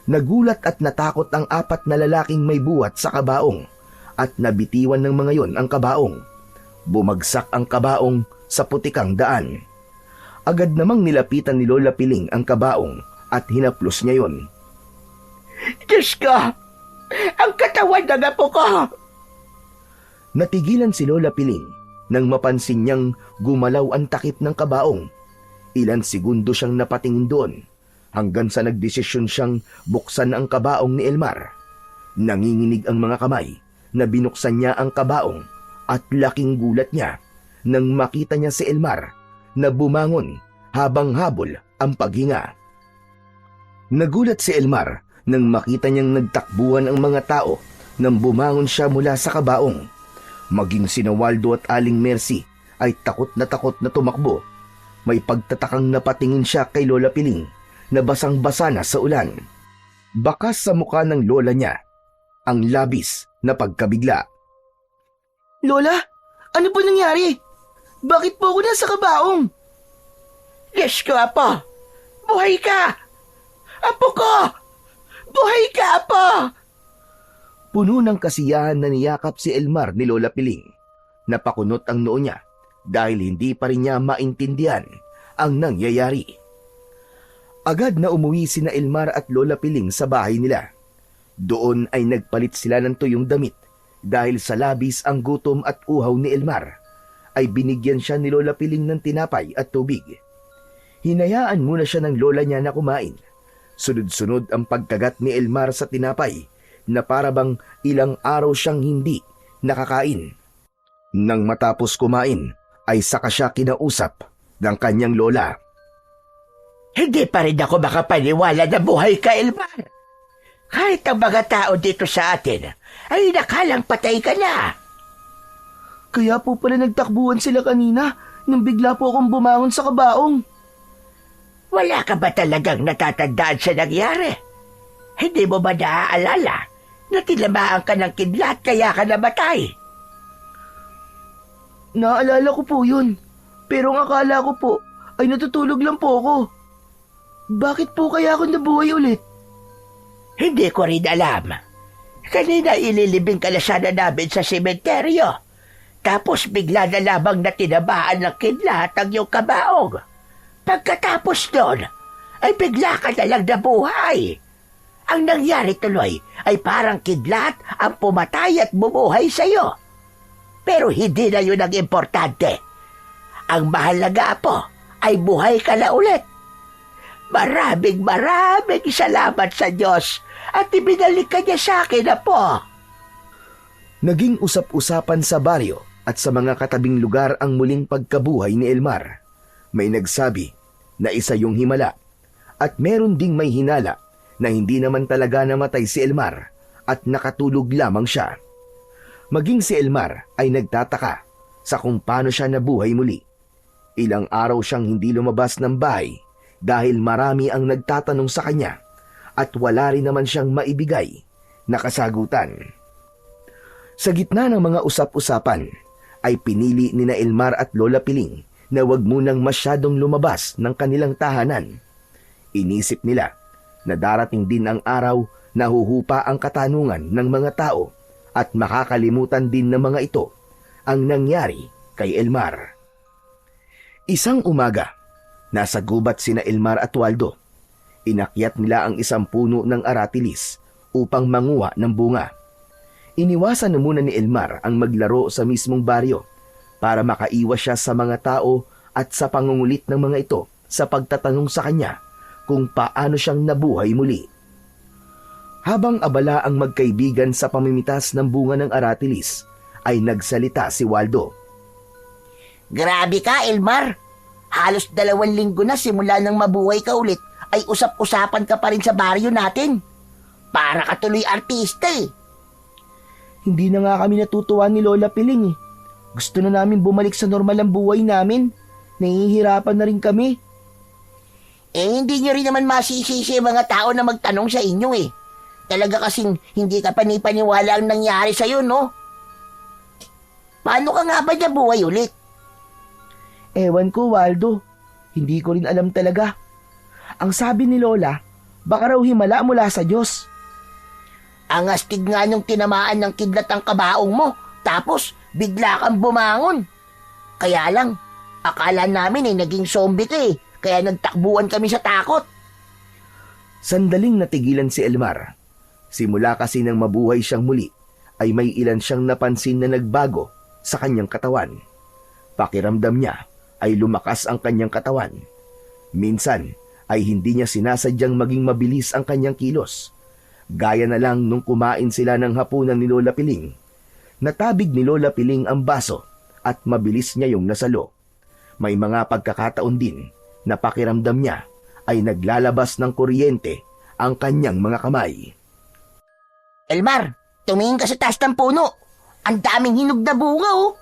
Nagulat at natakot ang 4 na lalaking may buhat sa kabaong at nabitiwan ng mga yon ang kabaong. Bumagsak ang kabaong sa putikang daan. Agad namang nilapitan ni Lola Piling ang kabaong at hinaplos niya yon. Diyos ko! Ang katawan ng apo ko! Natigilan si Lola Piling nang mapansin niyang gumalaw ang takip ng kabaong. Ilang segundo siyang napatingin doon hanggang sa nagdesisyon siyang buksan ang kabaong ni Elmar. Nanginginig ang mga kamay na binuksan niya ang kabaong at laking gulat niya nang makita niya si Elmar na bumangon habang habol ang paghinga. Nagulat si Elmar nang makita niyang nagtakbuhan ang mga tao nang bumangon siya mula sa kabaong. Maging sina Waldo at Aling Mercy ay takot na tumakbo. May pagtatakang napatingin siya kay Lola Piling na basang-basa na sa ulan. Bakas sa mukha ng lola niya ang labis na pagkabigla. Lola, ano po nangyari? Bakit po ako nasa kabaong? Diyos ko, apo! Buhay ka! Apo ko! Buhay ka, apo! Puno ng kasiyahan na niyakap si Elmar ni Lola Piling. Napakunot ang noo niya dahil hindi pa rin niya maintindihan ang nangyayari. Agad na umuwi sina Elmar at Lola Piling sa bahay nila. Doon ay nagpalit sila ng tuyong damit dahil sa labis ang gutom at uhaw ni Elmar. Ay binigyan siya ni Lola Piling ng tinapay at tubig. Hinayaan muna siya ng lola niya na kumain. Sunod-sunod ang pagkagat ni Elmar sa tinapay na parabang ilang araw siyang hindi nakakain. Nang matapos kumain, ay saka siya kinausap ng kanyang lola. Hindi pa rin ako makapaniwala na buhay ka, Elmar. Kahit ang mga tao dito sa atin ay nakalang patay ka na. Kaya po pala nagtakbuhan sila kanina nang bigla po akong bumangon sa kabaong. Wala ka ba talagang natatandaan sa nangyari? Hindi mo ba naaalala na tinamaan ka ng kidlat kaya ka namatay? Naalala ko po yun. Pero ang akala ko po ay natutulog lang po ako. Bakit po kaya ako nabuhay ulit? Hindi ko rin alam. Kanina ililibing ka na sana namin sa sementeryo. Tapos bigla na lamang na tinabaan ng kidlat ang iyong kabaong. Pagkatapos doon, ay bigla ka na lang nabuhay. Ang nangyari tuloy ay parang kidlat ang pumatay at bumuhay sa'yo. Pero hindi na yun ang importante. Ang mahalaga po ay buhay ka na ulit. Maraming salamat sa Diyos at ibinalik ka niya sa akin na po. Naging usap-usapan sa baryo at sa mga katabing lugar ang muling pagkabuhay ni Elmar. May nagsabi na isa yung himala at meron ding may hinala na hindi naman talaga namatay si Elmar at nakatulog lamang siya. Maging si Elmar ay nagtataka sa kung paano siya nabuhay muli. Ilang araw siyang hindi lumabas ng bahay dahil marami ang nagtatanong sa kanya at wala rin naman siyang maibigay na kasagutan. Sa gitna ng mga usap-usapan, ay pinili ni na Elmar at Lola Piling na wag munang masyadong lumabas ng kanilang tahanan. Inisip nila na darating din ang araw na huhupa ang katanungan ng mga tao at makakalimutan din ng mga ito ang nangyari kay Elmar. Isang umaga, nasa gubat sina Elmar at Waldo. Inakyat nila ang isang puno ng aratilis upang manguha ng bunga. Iniwasan na muna ni Elmar ang maglaro sa mismong baryo para makaiwas siya sa mga tao at sa pangungulit ng mga ito sa pagtatanong sa kanya kung paano siyang nabuhay muli. Habang abala ang magkaibigan sa pamimitas ng bunga ng aratilis, ay nagsalita si Waldo. Grabe ka, Elmar. Halos 2 linggo na simula nang mabuhay ka ulit ay usap-usapan ka pa rin sa baryo natin. Para ka tuloy artista eh. Hindi na nga kami natutuwa ni Lola Piling eh. Gusto na namin bumalik sa normal ang buhay namin. Nahihirapan na rin kami. Hindi nyo rin naman masisisi mga tao na magtanong sa inyo eh. Talaga kasing hindi ka panipaniwala ang nangyari sa'yo, no? Paano ka nga ba nabuhay ulit? Ewan ko, Waldo. Hindi ko rin alam talaga. Ang sabi ni Lola, baka raw himala mula sa Diyos. Ang astig nga nung tinamaan ng kidlat ang kabaong mo, tapos bigla kang bumangon. Kaya lang, akala namin naging zombie ka eh, kaya nagtakbuhan kami sa takot. Sandaling natigilan si Elmar. Simula kasi nang mabuhay siyang muli, ay may ilan siyang napansin na nagbago sa kanyang katawan. Pakiramdam niya ay lumakas ang kanyang katawan. Minsan ay hindi niya sinasadyang maging mabilis ang kanyang kilos. Gaya na lang nung kumain sila ng hapunan ni Lola Piling. Natabig ni Lola Piling ang baso at mabilis niya yung nasalo. May mga pagkakataon din na pakiramdam niya ay naglalabas ng kuryente ang kanyang mga kamay. Elmar, tumingin ka sa taas ng puno. Ang daming hinog na bunga oh.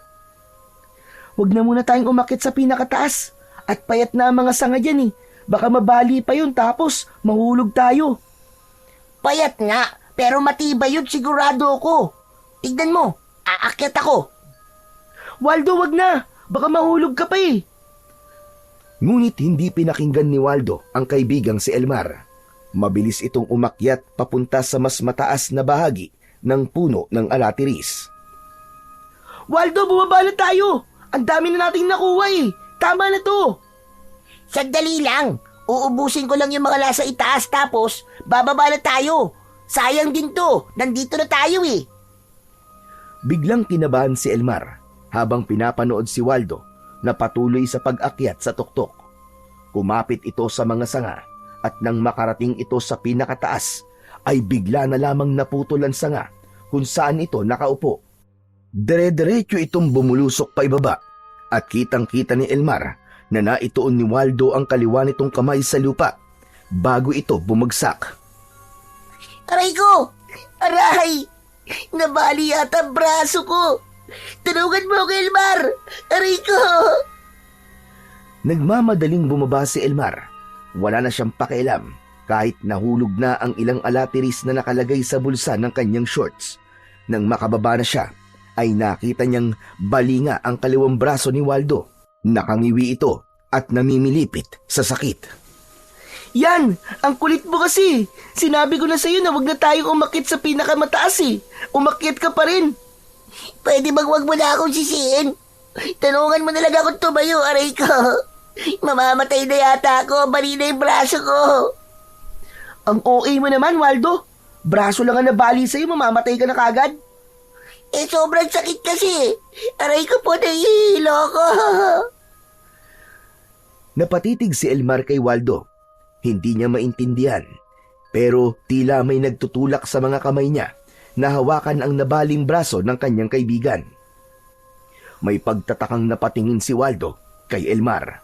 Huwag na muna tayong umakit sa pinakataas. At payat na ang mga sanga dyan eh. Baka mabali pa yun tapos mahulog tayo. Payat nga, pero matibay yun sigurado ako. Tignan mo, aakyat ako. Waldo, wag na. Baka mahulog ka pa eh. Ngunit hindi pinakinggan ni Waldo ang kaibigang si Elmar. Mabilis itong umakyat papunta sa mas mataas na bahagi ng puno ng aratilis. Waldo, bumaba na tayo. Ang dami na nating nakuha eh. Tama na to. Sandali lang. Uubusin ko lang yung mga nasa itaas tapos bababa na tayo. Sayang din to. Nandito na tayo eh. Biglang kinabahan si Elmar habang pinapanood si Waldo na patuloy sa pag-akyat sa tuktok. Kumapit ito sa mga sanga at nang makarating ito sa pinakataas ay bigla na lamang naputol ang sanga kung saan ito nakaupo. Dire-diretso itong bumulusok pa ibaba at kitang-kita ni Elmar na naituon ni Waldo ang kaliwa nitong kamay sa lupa bago ito bumagsak. Aray ko! Aray! Nabali yata ang braso ko. Tulungan mo ako, Elmar! Aray ko! Nagmamadaling bumaba si Elmar. Wala na siyang pakialam kahit nahulog na ang ilang alatiris na nakalagay sa bulsa ng kanyang shorts. Nang makababa na siya, ay nakita niyang balinga ang kaliwang braso ni Waldo. Nakangiwi ito at namimilipit sa sakit. Yan! Ang kulit mo kasi. Sinabi ko na sa'yo na wag na tayong umakit sa pinakamataas eh. Umakyat ka pa rin. Pwede bang wag mo na akong sisihin? Tanungan mo na lang akong tumayo, aray ko. Mamamatay na yata ako, bali na yung braso ko. Ang OA mo naman, Waldo. Braso lang ang nabali sa'yo, mamamatay ka na kagad. Sobrang sakit kasi. Aray ko po, nahihilo ko. Napatitig si Elmar kay Waldo. Hindi niya maintindihan, pero tila may nagtutulak sa mga kamay niya na hawakan ang nabaling braso ng kanyang kaibigan. May pagtatakang napatingin si Waldo kay Elmar.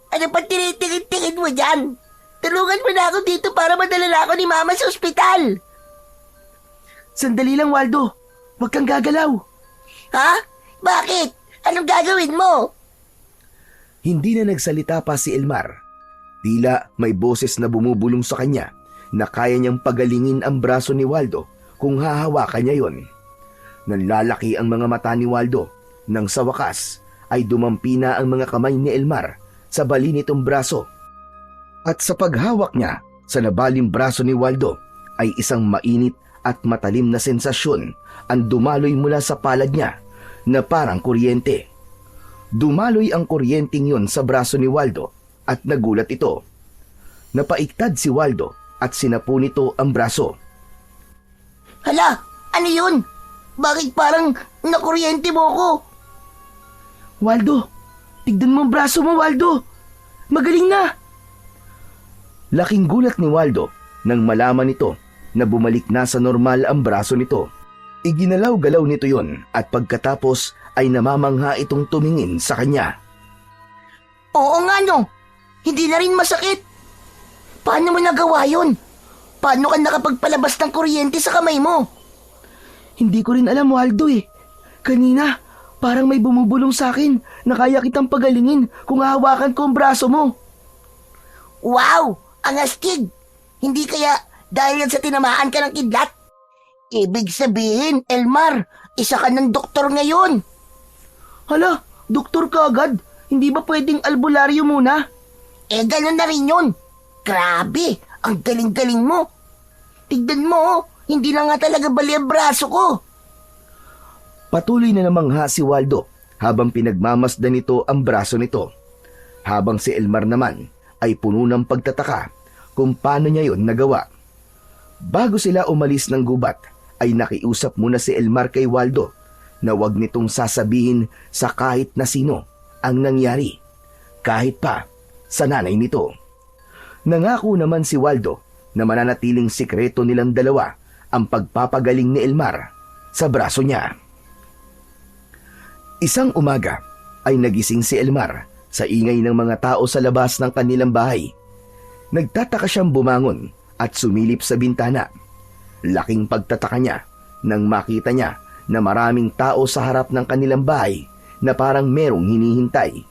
Ano pa tinitingin-tingin mo dyan? Tulungan mo na ako dito para madala na ako ni Mama sa ospital. Sandali lang, Waldo. Huwag kang gagalaw. Ha? Bakit? Anong gagawin mo? Hindi na nagsalita pa si Elmar. Tila may boses na bumubulong sa kanya na kaya niyang pagalingin ang braso ni Waldo kung hahawakan niya yon. Nanlalaki ang mga mata ni Waldo nang sa wakas ay dumampi na ang mga kamay ni Elmar sa bali nitong braso. At sa paghawak niya sa nabaling braso ni Waldo ay isang mainit at matalim na sensasyon ang dumaloy mula sa palad niya na parang kuryente. Dumaloy ang kuryenteng yon sa braso ni Waldo at nagulat ito. Napaiktad si Waldo at sinapo nito ang braso. Hala, ano yun? Bakit parang nakuryente mo ko? Waldo, tignan mo ang braso mo, Waldo. Magaling na. Laking gulat ni Waldo nang malaman nito na bumalik na sa normal ang braso nito. Iginalaw-galaw nito yon at pagkatapos ay namamangha itong tumingin sa kanya. Oo nga no, hindi na rin masakit. Paano mo nagawa yun? Paano ka nakapagpalabas ng kuryente sa kamay mo? Hindi ko rin alam, Waldo eh. Kanina, parang may bumubulong sa akin na kaya kitang pagalingin kung hahawakan ko ang braso mo. Wow, ang astig. Hindi kaya dahil yan sa tinamaan ka ng kidlat? Ibig sabihin, Elmar, isa ka ng doktor ngayon. Hala, doktor ka agad. Hindi ba pwedeng albularyo muna? Ganun na rin yun. Grabe, ang galing-galing mo. Tignan mo, hindi na nga talaga bali ang braso ko. Patuloy na namangha si Waldo habang pinagmamasdan nito ang braso nito. Habang si Elmar naman ay puno ng pagtataka kung paano niya yon nagawa. Bago sila umalis ng gubat, ay nakiusap muna si Elmar kay Waldo na wag nitong sasabihin sa kahit na sino ang nangyari, kahit pa sa nanay nito. Nangako naman si Waldo na mananatiling sikreto nilang dalawa ang pagpapagaling ni Elmar sa braso niya. Isang umaga ay nagising si Elmar sa ingay ng mga tao sa labas ng kanilang bahay. Nagtataka siyang bumangon at sumilip sa bintana. Laking pagtataka niya nang makita niya na maraming tao sa harap ng kanilang bahay na parang merong hinihintay.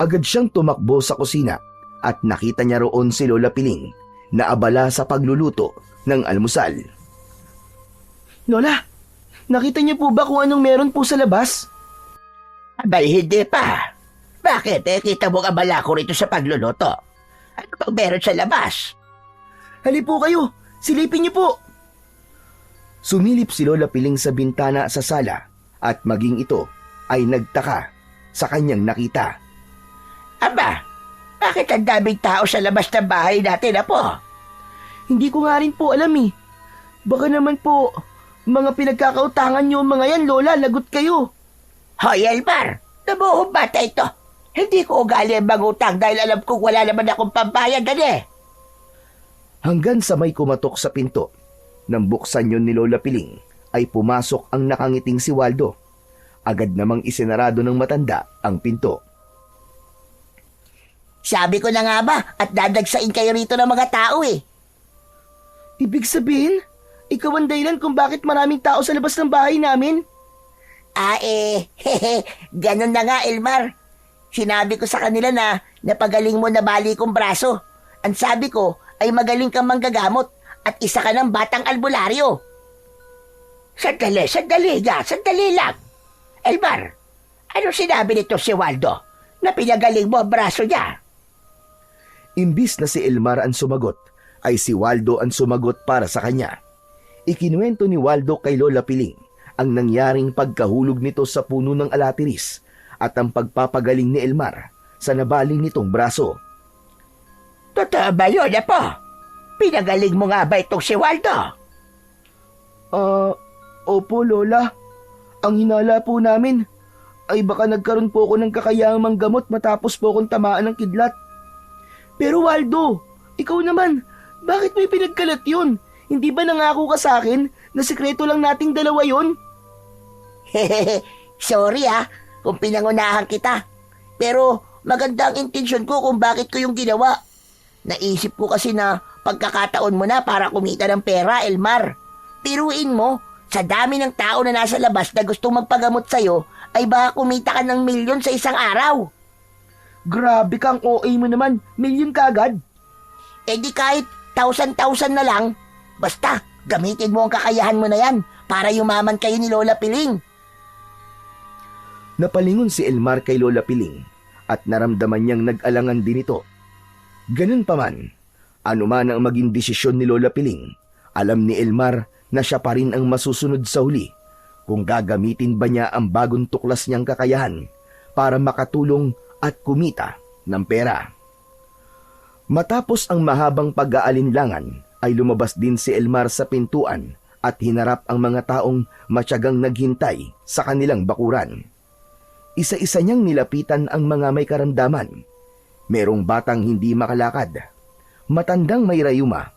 Agad siyang tumakbo sa kusina at nakita niya roon si Lola Piling na abala sa pagluluto ng almusal. Lola, nakita niyo po ba kung anong meron po sa labas? Abay, hindi pa. Bakit? Kita mo abala ko rito sa pagluluto. Ano bang meron sa labas? Hali po kayo, silipin niyo po. Sumilip si Lola Piling sa bintana sa sala at maging ito ay nagtaka sa kanyang nakita. Aba, bakit ang daming tao sa labas ng bahay natin, Apo? Hindi ko nga rin po alam eh. Baka naman po, mga pinagkakautangan niyo mga yan, Lola, lagot kayo. Hoy, Elmar, nabuhong bata ito. Hindi ko ugali ang mangutang dahil alam kong wala naman akong pambayad, Hanggang sa may kumatok sa pinto. Nang buksan yon ni Lola Piling, ay pumasok ang nakangiting si Waldo. Agad namang isinarado ng matanda ang pinto. Sabi ko na nga ba at dadagsain kayo rito ng mga tao eh. Ibig sabihin, ikaw ang dahilan kung bakit maraming tao sa labas ng bahay namin? Ganun na nga, Elmar. Sinabi ko sa kanila na napagaling mo na bali kong braso. Ang sabi ko ay magaling kang manggagamot at isa ka ng batang albularyo. Sandali lang. Elmar, ano sinabi nito si Waldo na pinagaling mo ang braso niya? Imbis na si Elmar ang sumagot, ay si Waldo ang sumagot para sa kanya. Ikinuwento ni Waldo kay Lola Piling ang nangyaring pagkahulog nito sa puno ng alatiris at ang pagpapagaling ni Elmar sa nabaling nitong braso. Totoo ba yun, Apo? Pinagaling mo nga ba itong si Waldo? Opo, Lola. Ang hinala po namin ay baka nagkaroon po ako ng kakayahang manggamot matapos po akong tamaan ng kidlat. Pero Waldo, ikaw naman, bakit mo ipinagkalat yun? Hindi ba nangako ka sa akin na sikreto lang nating dalawa yun? Sorry kung pinangunahan kita. Pero maganda ang intensyon ko kung bakit ko yung ginawa. Naisip ko kasi na pagkakataon mo na para kumita ng pera, Elmar. Piruin mo, sa dami ng tao na nasa labas na gustong magpagamot sa'yo, ay baka kumita ka ng milyon sa isang araw. Grabe kang OA mo naman, milyon kagad. Eh di kahit 1,000 na lang, basta gamitin mo ang kakayahan mo na yan para yumaman kayo ni Lola Piling. Napalingon si Elmar kay Lola Piling at naramdaman niyang nag-alangan din ito. Ganun pa man, anuman ang maging desisyon ni Lola Piling, alam ni Elmar na siya pa rin ang masusunod sa huli kung gagamitin ba niya ang bagong tuklas niyang kakayahan para makatulong at kumita ng pera. Matapos ang mahabang pag-aalinlangan ay lumabas din si Elmar sa pintuan at hinarap ang mga taong matyagang naghintay sa kanilang bakuran. Isa-isa niyang nilapitan ang mga may karamdaman. Merong batang hindi makalakad, matandang may rayuma,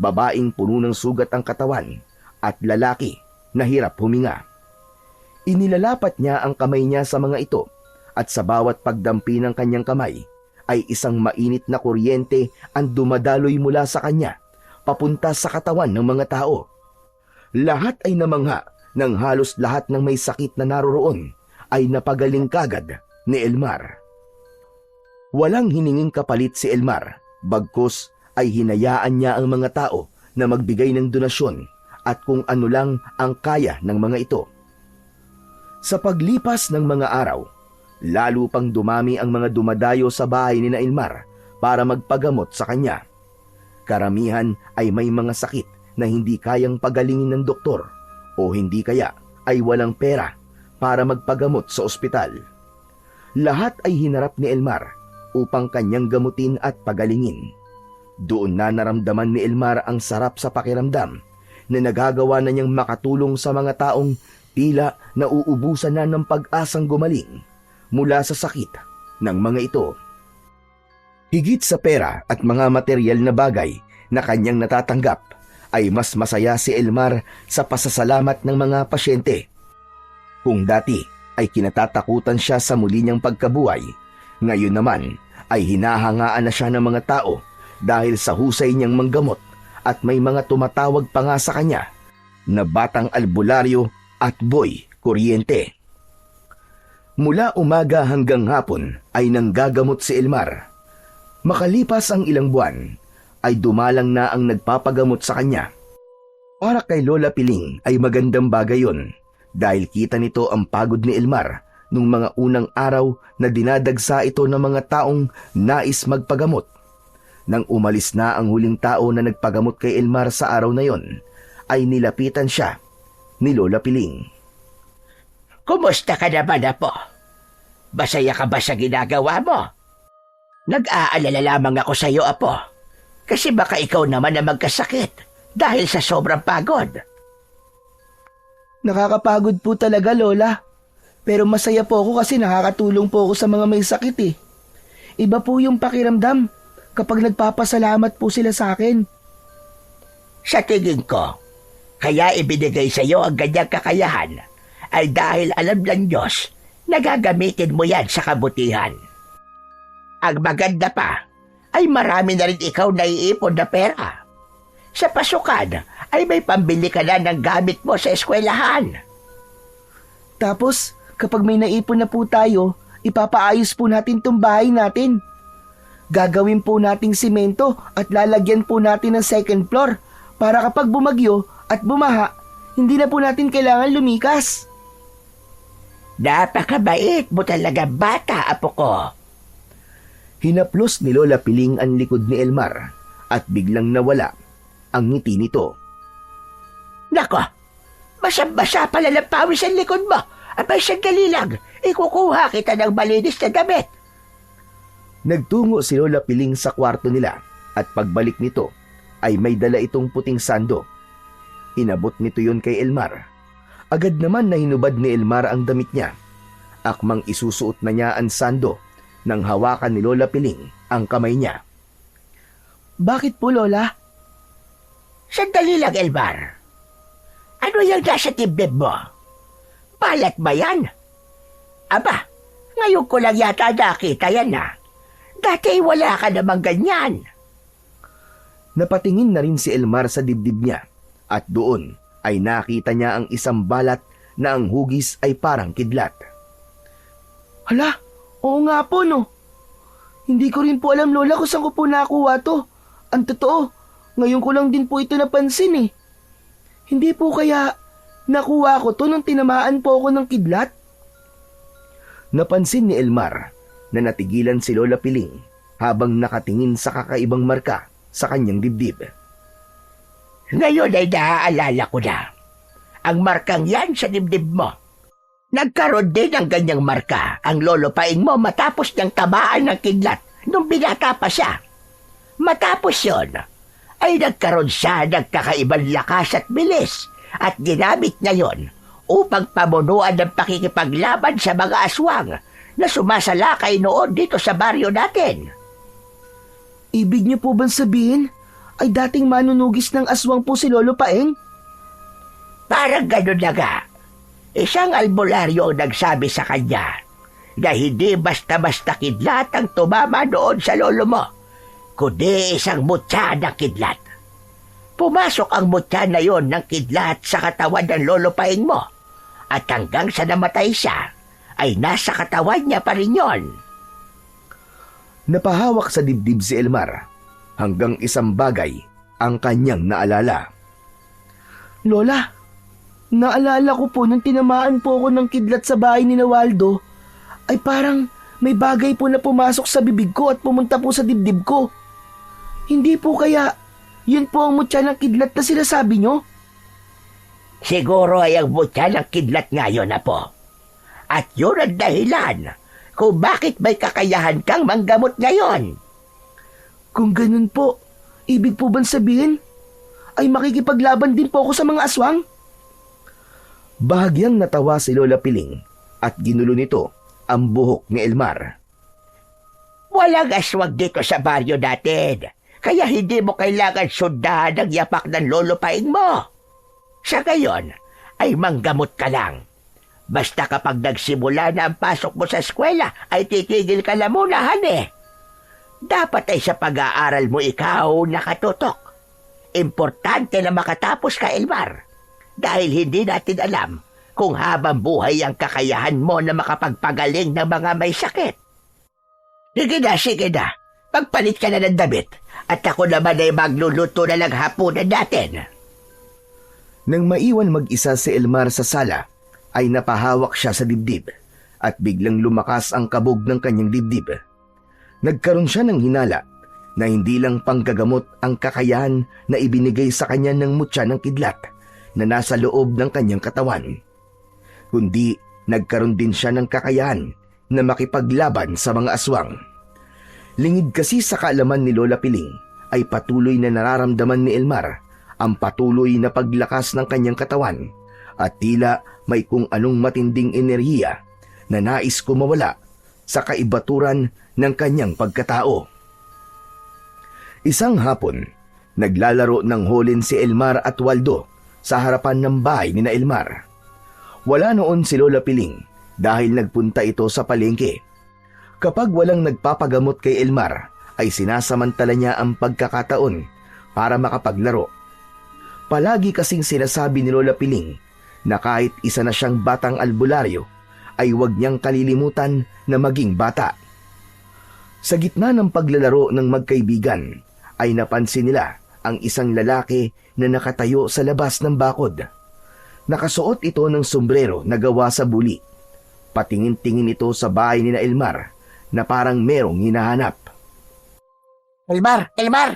babaeng puno ng sugat ang katawan, at lalaki na hirap huminga. Inilalapat niya ang kamay niya sa mga ito at sa bawat pagdampi ng kanyang kamay ay isang mainit na kuryente ang dumadaloy mula sa kanya papunta sa katawan ng mga tao. Lahat ay namangha nang halos lahat ng may sakit na naroroon ay napagaling kagad ni Elmar. Walang hininging kapalit si Elmar, bagkus ay hinayaan niya ang mga tao na magbigay ng donasyon at kung ano lang ang kaya ng mga ito. Sa paglipas ng mga araw, lalo pang dumami ang mga dumadayo sa bahay ni Elmar para magpagamot sa kanya. Karamihan ay may mga sakit na hindi kayang pagalingin ng doktor o hindi kaya ay walang pera para magpagamot sa ospital. Lahat ay hinarap ni Elmar upang kanyang gamutin at pagalingin. Doon na naramdaman ni Elmar ang sarap sa pakiramdam na nagagawa na niyang makatulong sa mga taong tila nauubusan na ng pag-asang gumaling mula sa sakit ng mga ito. Higit sa pera at mga materyal na bagay na kanyang natatanggap, ay mas masaya si Elmar sa pasasalamat ng mga pasyente. Kung dati ay kinatatakutan siya sa muli niyang pagkabuhay, ngayon naman ay hinahangaan na siya ng mga tao dahil sa husay niyang manggamot at may mga tumatawag pa nga sa kanya na batang albularyo at boy kuryente. Mula umaga hanggang hapon ay nanggagamot si Elmar. Makalipas ang ilang buwan, ay dumalang na ang nagpapagamot sa kanya. Para kay Lola Piling ay magandang bagay yun dahil kita nito ang pagod ni Elmar nung mga unang araw na dinadagsa ito ng mga taong nais magpagamot. Nang umalis na ang huling tao na nagpagamot kay Elmar sa araw na yon, ay nilapitan siya ni Lola Piling. Kumusta ka naman, Apo? Masaya ka ba sa ginagawa mo? Nag-aalala lamang ako sa iyo, Apo. Kasi baka ikaw naman na magkasakit dahil sa sobrang pagod. Nakakapagod po talaga, Lola. Pero masaya po ako kasi nakakatulong po ako sa mga may sakit eh. Iba po yung pakiramdam kapag nagpapasalamat po sila sa akin. Sa tingin ko, kaya ibinigay sa iyo ang ganyang kakayahan ay dahil alam ng Diyos na gagamitin mo yan sa kabutihan. Ang maganda pa ay marami na rin ikaw naiipon na pera. Sa pasukan ay may pambili ka na ng gamit mo sa eskwelahan. Tapos, kapag may naipon na po tayo, ipapaayos po natin tong bahay natin. Gagawin po nating simento at lalagyan po natin ng second floor para kapag bumagyo at bumaha, hindi na po natin kailangan lumikas. Napakabait mo talaga, bata, Apo ko. Hinaplos ni Lola Piling ang likod ni Elmar at biglang nawala ang ngiti nito. Nako, Basa-basa pala ng pawis ang likod mo. Abay, sandali lang. Ikukuha kita ng malinis na damit. Nagtungo si Lola Piling sa kwarto nila at pagbalik nito ay may dala itong puting sando. Inabot nito yon kay Elmar. Agad naman na hinubad ni Elmar ang damit niya. Akmang isusuot na niya ang sando nang hawakan ni Lola Piling ang kamay niya. Bakit po, Lola? Sandali lang, Elmar. Ano yung nasa dibdib mo? Balat ba yan? Aba, ngayon ko lang yata nakita yan na. Dati wala ka namang ganyan. Napatingin na rin si Elmar sa dibdib niya at doon ay nakita niya ang isang balat na ang hugis ay parang kidlat. Hala, oo nga po, no. Hindi ko rin po alam, Lola, kung saan ko po nakuha to. Ang totoo, ngayon ko lang din po ito napansin eh. Hindi po kaya nakuha ko to nung tinamaan po ako ng kidlat? Napansin ni Elmar na natigilan si Lola Piling habang nakatingin sa kakaibang marka sa kanyang dibdib. Ngayon ay naaalala ko na. Ang markang yan sa dibdib mo. Nagkaroon din ng ganyang marka ang lolo paing mo matapos niyang tabaan ng kidlat nung binata pa siya. Matapos yon, ay nagkaroon siya ng kakaibang lakas at bilis at ginamit niya yon upang pamunuan ng pakikipaglaban sa mga aswang na sumasalakay noon dito sa baryo natin. Ibig niyo po bang sabihin ay dating manunugis ng aswang po si Lolo Paeng? Parang ganun na nga. Isang albularyo ang nagsabi sa kanya na hindi basta-basta kidlat ang tumama doon sa lolo mo, kundi isang mutya ng kidlat. Pumasok ang mutya na yon ng kidlat sa katawan ng lolo paing mo at hanggang sa namatay siya ay nasa katawan niya pa rin yon. Napahawak sa dibdib si Elmar hanggang isang bagay ang kanyang naalala. Lola, naalala ko po nung tinamaan po ako ng kidlat sa bahay ni Waldo, ay parang may bagay po na pumasok sa bibig ko at pumunta po sa dibdib ko. Hindi po kaya yun po ang mutya ng kidlat na sinasabi nyo? Siguro ay ang mutya ng kidlat ngayon na po. At yun ang dahilan kung bakit may kakayahan kang manggamot ngayon. Kung ganun po, ibig po bang sabihin ay makikipaglaban din po ako sa mga aswang? Bahagyang natawa si Lola Piling at ginulo nito ang buhok ni Elmar. Walang aswang dito sa baryo natin, kaya hindi mo kailangan sundahan ang yapak ng lolo paing mo. Sa gayon, ay manggamot ka lang. Basta kapag nagsimula na ang pasok mo sa eskwela, ay titigil ka na muna, hane. Dapat ay sa pag-aaral mo ikaw nakatutok. Importante na makatapos ka, Elmar. Dahil hindi natin alam kung habang buhay ang kakayahan mo na makapagpagaling ng mga may sakit. Sige na. Pagpalit ka na ng damit at ako naman ay magluluto na lang hapunan natin. Nang maiwan mag-isa si Elmar sa sala, ay napahawak siya sa dibdib at biglang lumakas ang kabog ng kanyang dibdib. Nagkaroon siya ng hinala na hindi lang panggagamot ang kakayahan na ibinigay sa kanya ng mutya ng kidlat na nasa loob ng kanyang katawan, kundi nagkaroon din siya ng kakayahan na makipaglaban sa mga aswang. Lingid kasi sa kaalaman ni Lola Piling ay patuloy na nararamdaman ni Elmar ang patuloy na paglakas ng kanyang katawan at tila may kung anong matinding enerhiya na nais kumawala sa kaibaturan ng kanyang pagkatao. Isang hapon, naglalaro ng holin si Elmar at Waldo sa harapan ng bahay ni na Elmar. Wala noon si Lola Piling dahil nagpunta ito sa palengke. Kapag walang nagpapagamot kay Elmar, ay sinasamantala niya ang pagkakataon para makapaglaro. Palagi kasing sinasabi ni Lola Piling na kahit isa na siyang batang albularyo, ay huwag niyang kalilimutan na maging bata. Sa gitna ng paglalaro ng magkaibigan, ay napansin nila ang isang lalaki na nakatayo sa labas ng bakod. Nakasuot ito ng sombrero na gawa sa buli. Patingin-tingin ito sa bahay ni na Elmar na parang merong hinahanap. Elmar!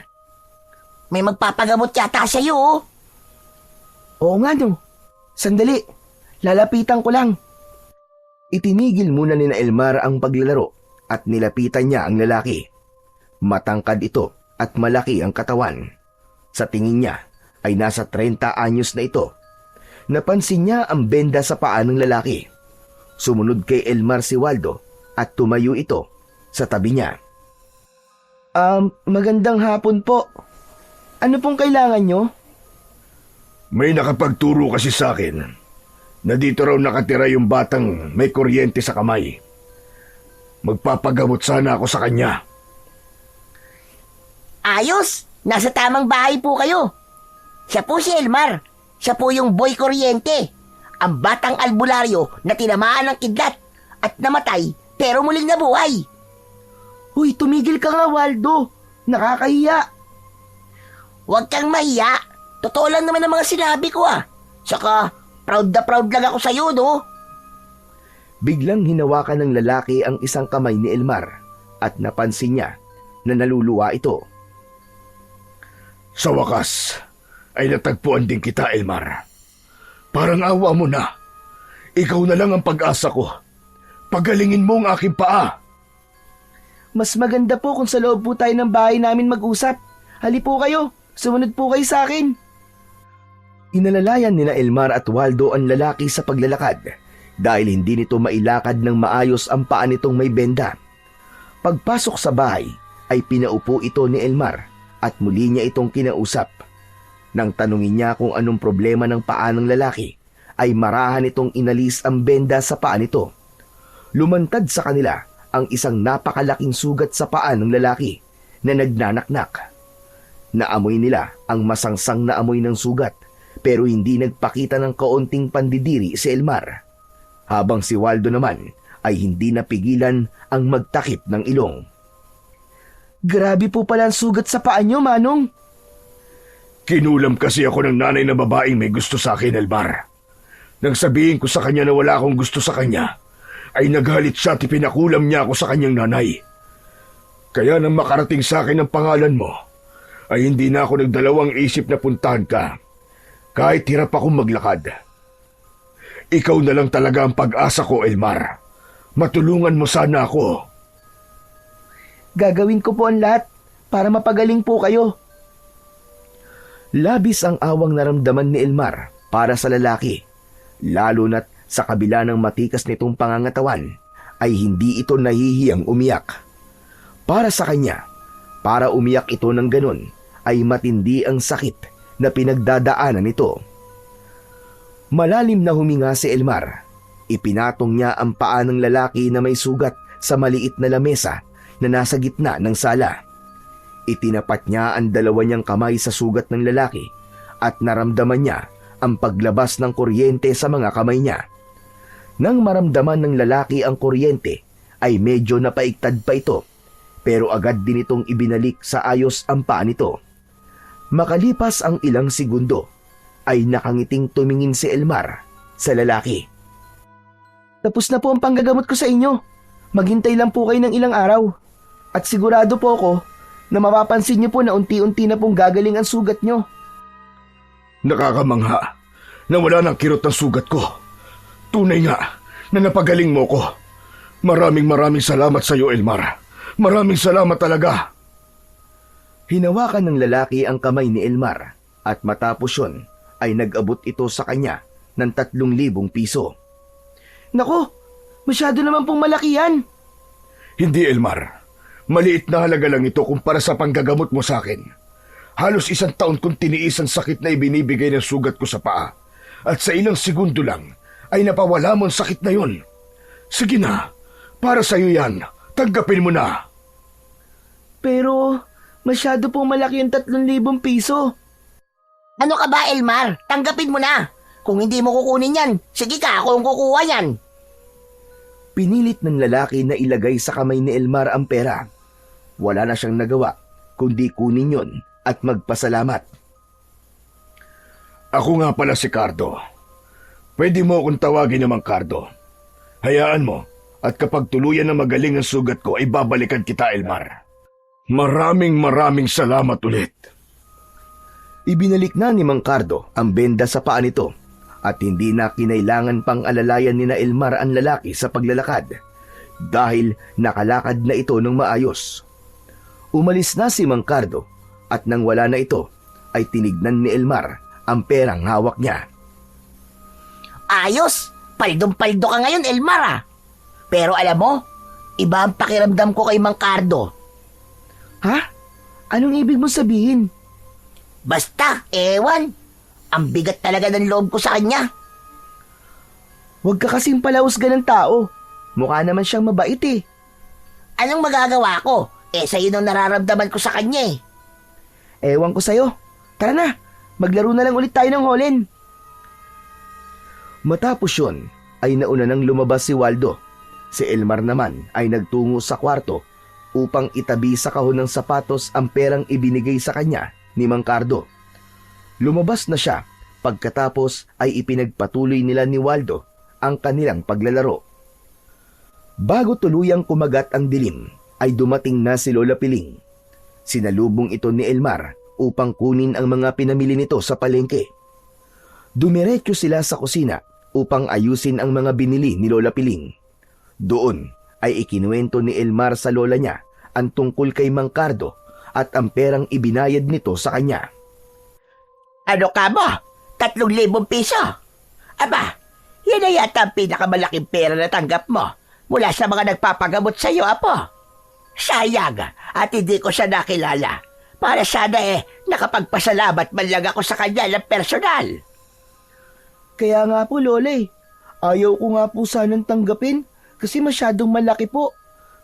May magpapagamot yata sa'yo, oh. Oo nga no, Sandali, lalapitan ko lang. Itinigil muna ni na Elmar ang paglalaro at nilapitan niya ang lalaki. Matangkad ito at malaki ang katawan. Sa tingin niya ay nasa 30 anyos na ito. Napansin niya ang benda sa paa ng lalaki. Sumunod kay Elmar si Waldo at tumayo ito sa tabi niya. Magandang hapon po. Ano pong kailangan nyo? May nakapagturo kasi sa akin na dito raw nakatira yung batang may kuryente sa kamay. Magpapagamot sana ako sa kanya. Ayos! Nasa tamang bahay po kayo. Siya po si Elmar. Siya po yung boy kuryente. Ang batang albularyo na tinamaan ng kidlat at namatay pero muling nabuhay. Huy, tumigil ka nga, Waldo. Nakakahiya. Huwag kang mahiya. Totoo lang naman ang mga sinabi ko Saka, proud na proud lang ako sa'yo, no? Biglang hinawakan ng lalaki ang isang kamay ni Elmar at napansin niya na naluluwa ito. Sa wakas, ay natagpuan din kita, Elmar. Parang awa mo na. Ikaw na lang ang pag-asa ko. Pagalingin mo ang aking paa. Mas maganda po kung sa loob po tayo ng bahay namin mag-usap. Hali po kayo. Sumunod po kayo sa akin. Inalalayan nina Elmar at Waldo ang lalaki sa paglalakad dahil hindi nito mailakad ng maayos ang paa nitong may benda. Pagpasok sa bahay ay pinaupo ito ni Elmar at muli niya itong kinausap. Nang tanungin niya kung anong problema ng paa ng lalaki, ay marahan itong inalis ang benda sa paa nito. Lumantad sa kanila ang isang napakalaking sugat sa paa ng lalaki na nagnanaknak. Naamoy nila ang masangsang na amoy ng sugat pero hindi nagpakita ng kaunting pandidiri si Elmar. Habang si Waldo naman ay hindi napigilan ang magtakip ng ilong. Grabe po pala ang sugat sa paa nyo, Manong. Kinulam kasi ako ng nanay na babaeng may gusto sa akin, Elmar. Nang sabihin ko sa kanya na wala akong gusto sa kanya, ay naghalit siya at pinakulam niya ako sa kanyang nanay. Kaya nang makarating sa akin ang pangalan mo, ay hindi na ako nagdalawang isip na puntahan ka. Kahit hirap akong maglakad. Ikaw na lang talaga ang pag-asa ko, Elmar. Matulungan mo sana ako. Gagawin ko po ang lahat para mapagaling po kayo. Labis ang awang naramdaman ni Elmar para sa lalaki, lalo na't sa kabila ng matikas nitong pangangatawan ay hindi ito nahihiyang umiyak. Para sa kanya, para umiyak ito ng ganun ay matindi ang sakit na pinagdadaanan nito. Malalim na huminga si Elmar. Ipinatong niya ang paa ng lalaki na may sugat sa maliit na lamesa na nasa gitna ng sala. Itinapat niya ang dalawa niyang kamay sa sugat ng lalaki at naramdaman niya ang paglabas ng kuryente sa mga kamay niya. Nang maramdaman ng lalaki ang kuryente ay medyo napaigtad pa ito pero agad din itong ibinalik sa ayos ang paa nito. Makalipas ang ilang segundo ay nakangiting tumingin si Elmar sa lalaki. Tapos na po ang panggagamot ko sa inyo. Maghintay lang po kayo ng ilang araw. At sigurado po ako na mapapansin niyo po na unti-unti na pong gagaling ang sugat niyo. Nakakamangha na wala ng kirot ng sugat ko. Tunay nga na napagaling mo ko. Maraming salamat sa iyo, Elmar. Maraming salamat talaga. Hinawakan ng lalaki ang kamay ni Elmar at matapos yun ay nag-abot ito sa kanya ng 3,000 piso. Nako, masyado naman pong malaki yan. Hindi, Elmar. Maliit na halaga lang ito kumpara sa panggagamot mo sa akin. Halos 1 taon kong tiniis ang sakit na ibinibigay ng sugat ko sa paa. At sa ilang segundo lang ay napawala mo ang sakit na yun. Sige na, para sa iyo yan. Tanggapin mo na. Pero masyado pong malaki yung 3,000 piso. Ano ka ba, Elmar? Tanggapin mo na. Kung hindi mo kukunin yan, sige ka, ako ang kukuha yan. Pinilit ng lalaki na ilagay sa kamay ni Elmar ang pera. Wala na siyang nagawa, kundi kunin yon at magpasalamat. Ako nga pala si Cardo. Pwede mo akong tawagin namang Cardo. Hayaan mo, at kapag tuluyan na magaling ang sugat ko, ay babalikan kita, Elmar. Maraming salamat ulit. Ibinalik na ni Mang Cardo ang benda sa paa nito at hindi na kinailangan pang alalayan ni na Elmar ang lalaki sa paglalakad dahil nakalakad na ito ng maayos. Umalis na si Mang Cardo at nang wala na ito ay tinignan ni Elmar ang perang hawak niya. Ayos! Paldong-paldo ka ngayon, Elmar ah. Pero alam mo, iba ang pakiramdam ko kay Mang Cardo. Ha? Anong ibig mo sabihin? Basta, ewan. Ang bigat talaga ng loob ko sa kanya. Huwag ka kasing palahusgan ng tao. Mukha naman siyang mabait eh. Anong magagawa ko? Sa'yo nang nararamdaman ko sa kanya eh. Ewan ko sa'yo. Tara na, maglaro na lang ulit tayo ng holen. Matapos yun ay nauna nang lumabas si Waldo. Si Elmar naman ay nagtungo sa kwarto upang itabi sa kahon ng sapatos ang perang ibinigay sa kanya ni Mang Cardo. Lumabas na siya pagkatapos ay ipinagpatuloy nila ni Waldo ang kanilang paglalaro. Bago tuluyang kumagat ang dilim ay dumating na si Lola Piling. Sinalubong ito ni Elmar upang kunin ang mga pinamili nito sa palengke. Dumiretso sila sa kusina upang ayusin ang mga binili ni Lola Piling. Doon ay ikinuwento ni Elmar sa lola niya ang tungkol kay Mang Cardo at ang perang ibinayad nito sa kanya. Ano ka mo? 3,000 piso? Aba, yan na yata ang pinakamalaking pera na tanggap mo mula sa mga nagpapagamot sa iyo, apo. Sayang at hindi ko siya nakilala. Para sana nakapagpasalamat man lang ako sa kanya ng personal. Kaya nga po, Lola eh. Ayaw ko nga po sanang tanggapin kasi masyadong malaki po.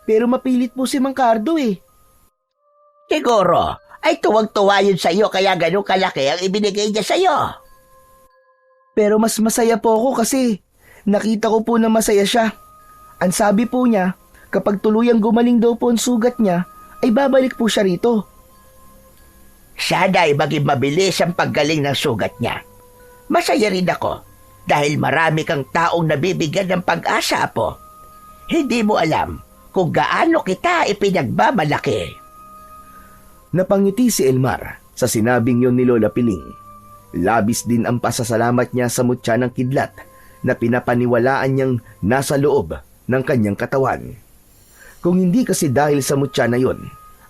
Pero mapilit po si Mang Cardo eh. Siguro ay tuwag-tuwa yun sa iyo kaya ganun kalaki ang ibinigay niya sa iyo. Pero mas masaya po ako kasi nakita ko po na masaya siya. Ang sabi po niya, kapag tuluyang gumaling daw po ang sugat niya, ay babalik po siya rito. Sana ay maging mabilis ang paggaling ng sugat niya. Masaya rin ako dahil marami kang taong nabibigyan ng pag-asa, apo. Hindi mo alam kung gaano kita ipinagmamalaki. Napangiti si Elmar sa sinabing yon ni Lola Piling. Labis din ang pasasalamat niya sa mutya ng kidlat na pinapaniwalaan niyang nasa loob ng kanyang katawan. Kung hindi kasi dahil sa mutya na yon,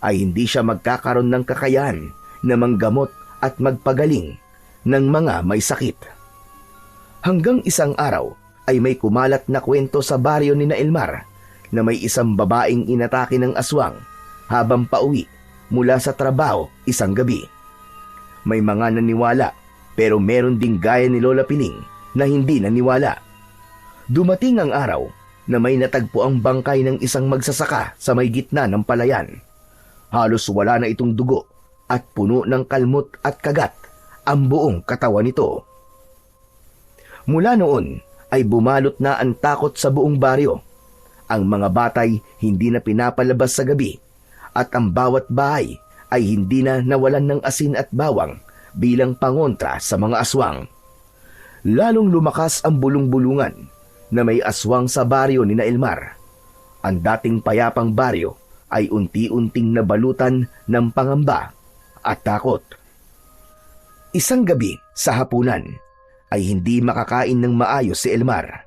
ay hindi siya magkakaroon ng kakayahan na manggamot at magpagaling ng mga may sakit. Hanggang isang araw ay may kumalat na kwento sa baryo ni na Elmar na may isang babaeng inatake ng aswang habang pauwi mula sa trabaho isang gabi. May mga naniwala pero meron ding gaya ni Lola Piling na hindi naniwala. Dumating ang araw na may natagpo ang bangkay ng isang magsasaka sa may gitna ng palayan. Halos wala na itong dugo at puno ng kalmot at kagat ang buong katawan nito. Mula noon ay bumalot na ang takot sa buong baryo. Ang mga batay hindi na pinapalabas sa gabi at ang bawat bahay ay hindi na nawalan ng asin at bawang bilang pangontra sa mga aswang. Lalong lumakas ang bulong-bulungan na may aswang sa baryo ni na Elmar. Ang dating payapang baryo ay unti-unting nabalutan ng pangamba at takot. Isang gabi sa hapunan ay hindi makakain ng maayos si Elmar.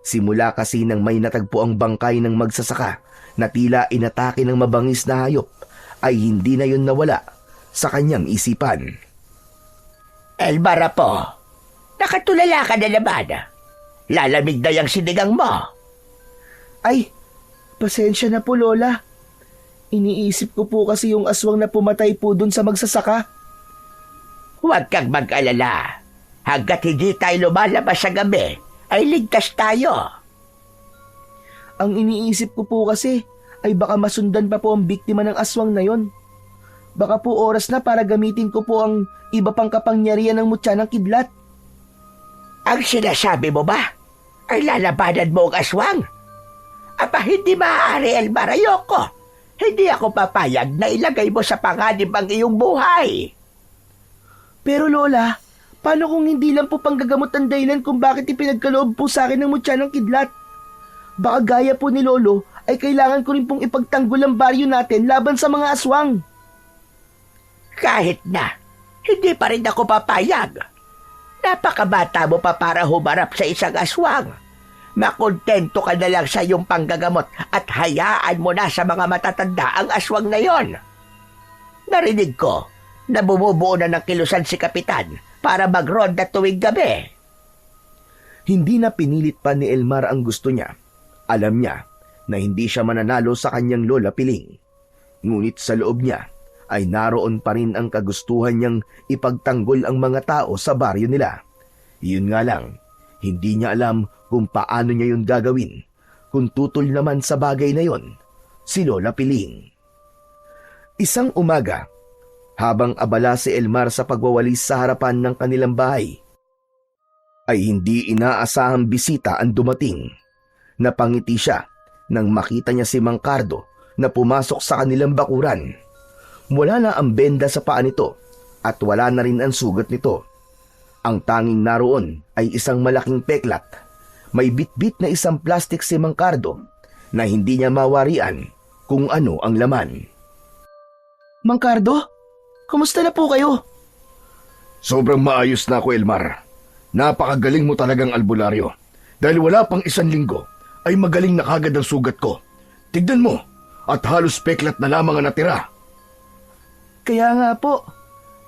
Simula kasi nang may natagpo ang bangkay ng magsasaka na tila inatake ng mabangis na hayop, ay hindi na yun nawala sa kanyang isipan. Elmar, apo, nakatulala ka na naman. Lalamig na yung sinigang mo. Ay, pasensya na po, Lola. Iniisip ko po kasi yung aswang na pumatay po dun sa magsasaka. Huwag kang mag-alala. Hanggat hindi tayo lumalabas sa gabi, ay ligtas tayo. Ang iniisip ko po kasi ay baka masundan pa po ang biktima ng aswang na yon. Baka po oras na para gamitin ko po ang iba pang kapangyarihan ng mutya ng kidlat. Ang sinasabi mo ba ay lalabanan mo ang aswang? Aba, hindi maaari, Elmar. Ayoko. Hindi ako papayag na ilagay mo sa panganib ang iyong buhay. Pero Lola, paano kung hindi lang po panggagamot ang dahilan kung bakit ipinagkaloob po sa akin ng mutya ng kidlat? Baka gaya po ni Lolo ay kailangan ko rin pong ipagtanggol ang baryo natin laban sa mga aswang. Kahit na, hindi pa rin ako papayag. Napakabata mo pa para humarap sa isang aswang. Makontento ka na lang sa iyong panggagamot at hayaan mo na sa mga matatanda ang aswang na yon. Narinig ko na bumubuo na ng kilusan si Kapitan para magronda tuwing gabi. Hindi na pinilit pa ni Elmar ang gusto niya. Alam niya na hindi siya mananalo sa kanyang lola Piling. Ngunit sa loob niya ay naroon pa rin ang kagustuhan niyang ipagtanggol ang mga tao sa baryo nila. Yun nga lang, hindi niya alam kung paano niya yun gagawin kung tutol naman sa bagay na yon si Lola Piling. Isang umaga, habang abala si Elmar sa pagwawalis sa harapan ng kanilang bahay, ay hindi inaasahang bisita ang dumating. Napangiti siya nang makita niya si Mang Cardo na pumasok sa kanilang bakuran. Wala na ang benda sa paa nito at wala na rin ang sugat nito. Ang tanging naroon ay isang malaking peklat. May bitbit na isang plastic si Mang Cardo na hindi niya mawarian kung ano ang laman. Mang Cardo, kumusta na po kayo? Sobrang maayos na ako, Elmar. Napakagaling mo talagang albularyo. Dahil wala pang 1 linggo, ay magaling na kagad ang sugat ko. Tignan mo, at halos peklat na lamang ang natira. Kaya nga po,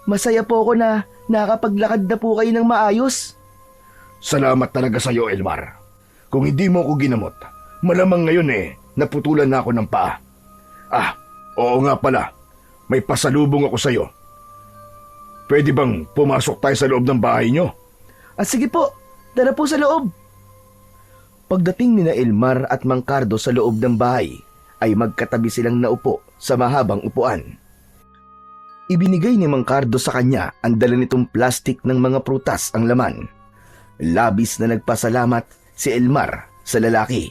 masaya po ako na nakapaglakad na po kayo ng maayos. Salamat talaga sa iyo, Elmar. Kung hindi mo ako ginamot, malamang ngayon naputulan na ako ng paa. Oo nga pala, may pasalubong ako sa iyo. Pwede bang pumasok tayo sa loob ng bahay niyo? Sige po, tara po sa loob. Pagdating ni na Elmar at Mang Cardo sa loob ng bahay, ay magkatabi silang naupo sa mahabang upuan. Ibinigay ni Mang Cardo sa kanya ang dala nitong plastik ng mga prutas ang laman. Labis na nagpasalamat si Elmar sa lalaki.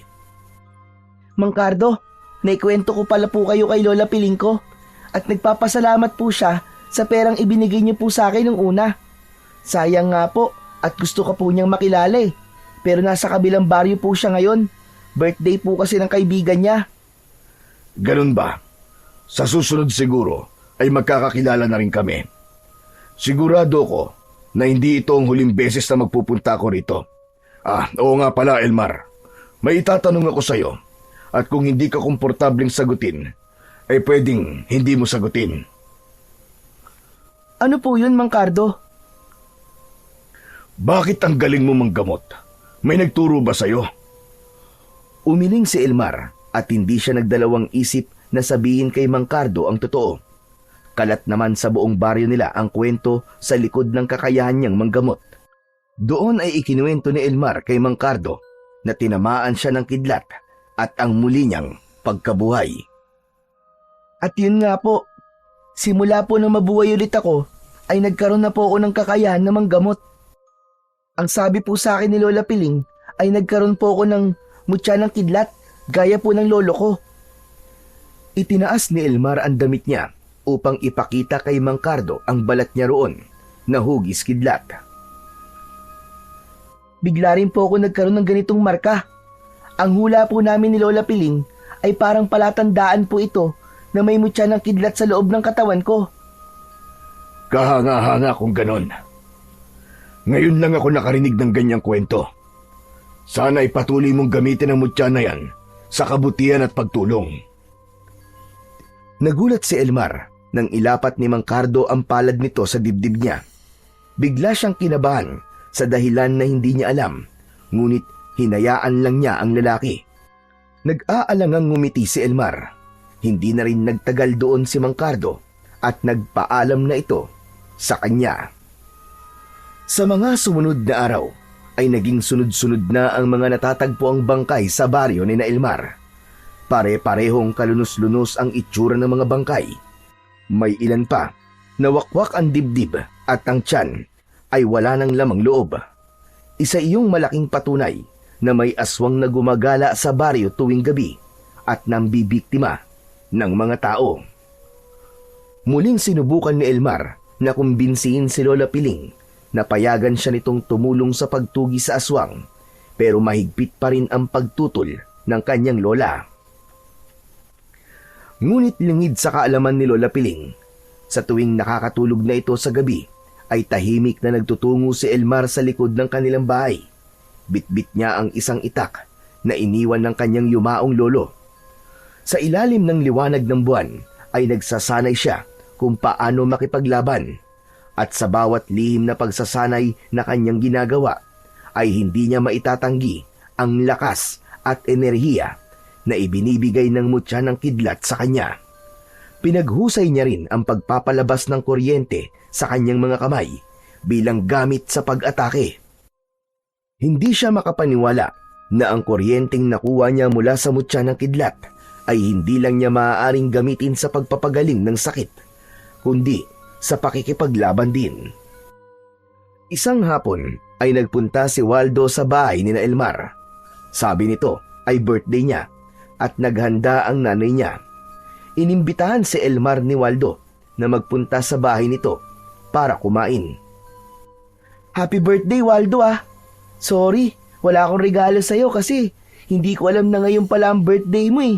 Mang Cardo, naikwento ko pala po kayo kay Lola Piling ko at nagpapasalamat po siya sa perang ibinigay niyo po sa akin nung una. Sayang nga po at gusto ka po niyang makilala pero nasa kabilang baryo po siya ngayon. Birthday po kasi ng kaibigan niya. Ganun ba? Sa susunod siguro ay magkakakilala na rin kami. Sigurado ko na hindi ito ang huling beses na magpupunta ako rito. Oo nga pala, Elmar. May itatanong ako sa iyo at kung hindi ka komportableng sagutin, ay pwedeng hindi mo sagutin. Ano po yun, Mang Cardo? Bakit ang galing mo manggamot? May nagturo ba sa iyo? Umiling si Elmar at hindi siya nagdalawang isip na sabihin kay Mang Cardo ang totoo. Kalat naman sa buong baryo nila ang kwento sa likod ng kakayahan niyang manggamot. Doon ay ikinuwento ni Elmar kay Mang Cardo na tinamaan siya ng kidlat at ang muli niyang pagkabuhay. At yun nga po, simula po nang mabuhay ulit ako, ay nagkaroon na po ako ng kakayahan na manggamot. Ang sabi po sa akin ni Lola Piling ay nagkaroon po ako ng mutya ng kidlat gaya po ng lolo ko. Itinaas ni Elmar ang damit niya upang ipakita kay Mang Cardo ang balat niya roon na hugis kidlat. Bigla rin po ako nagkaroon ng ganitong marka. Ang hula po namin ni Lola Piling ay parang palatandaan po ito na may mutya ng kidlat sa loob ng katawan ko. Kahanga-hanga kung ganon. Ngayon lang ako nakarinig ng ganyang kwento. Sana ipatuloy mong gamitin ang mutya na yan sa kabutihan at pagtulong. Nagulat si Elmar nang ilapat ni Mang Cardo ang palad nito sa dibdib niya. Bigla siyang kinabahan sa dahilan na hindi niya alam, ngunit hinayaan lang niya ang lalaki. Nag-aalangang ngumiti si Elmar. Hindi na rin nagtagal doon si Mang Cardo at nagpaalam na ito sa kanya. Sa mga sumunod na araw ay naging sunod-sunod na ang mga natatagpo ang bangkay sa baryo ni na Elmar. Pare-parehong kalunos-lunos ang itsura ng mga bangkay. May ilan pa na wakwak ang dibdib at ang tiyan ay wala ng lamang loob. Isa iyong malaking patunay na may aswang na gumagala sa baryo tuwing gabi at nambibiktima ng mga tao. Muling sinubukan ni Elmar na kumbinsihin si Lola Piling na payagan siya nitong tumulong sa pagtugi sa aswang, pero mahigpit pa rin ang pagtutol ng kanyang lola. Ngunit lingid sa kaalaman ni Lola Piling, sa tuwing nakakatulog na ito sa gabi, ay tahimik na nagtutungo si Elmar sa likod ng kanilang bahay. Bitbit niya ang isang itak na iniwan ng kanyang yumaong lolo. Sa ilalim ng liwanag ng buwan ay nagsasanay siya kung paano makipaglaban, at sa bawat lihim na pagsasanay na kanyang ginagawa ay hindi niya maitatanggi ang lakas at enerhiya na ibinibigay ng mutya ng kidlat sa kanya. Pinaghusay niya rin ang pagpapalabas ng kuryente sa kanyang mga kamay bilang gamit sa pag-atake. Hindi siya makapaniwala na ang kuryenteng nakuha niya mula sa mutya ng kidlat ay hindi lang niya maaaring gamitin sa pagpapagaling ng sakit, kundi sa pakikipaglaban din. Isang hapon ay nagpunta si Waldo sa bahay ni Elmar. Sabi nito ay birthday niya at naghanda ang nanay niya. Inimbitahan si Elmar ni Waldo na magpunta sa bahay nito para kumain. Happy birthday, Waldo ah. Sorry, wala akong regalo sa'yo kasi hindi ko alam na ngayon pala ang birthday mo eh.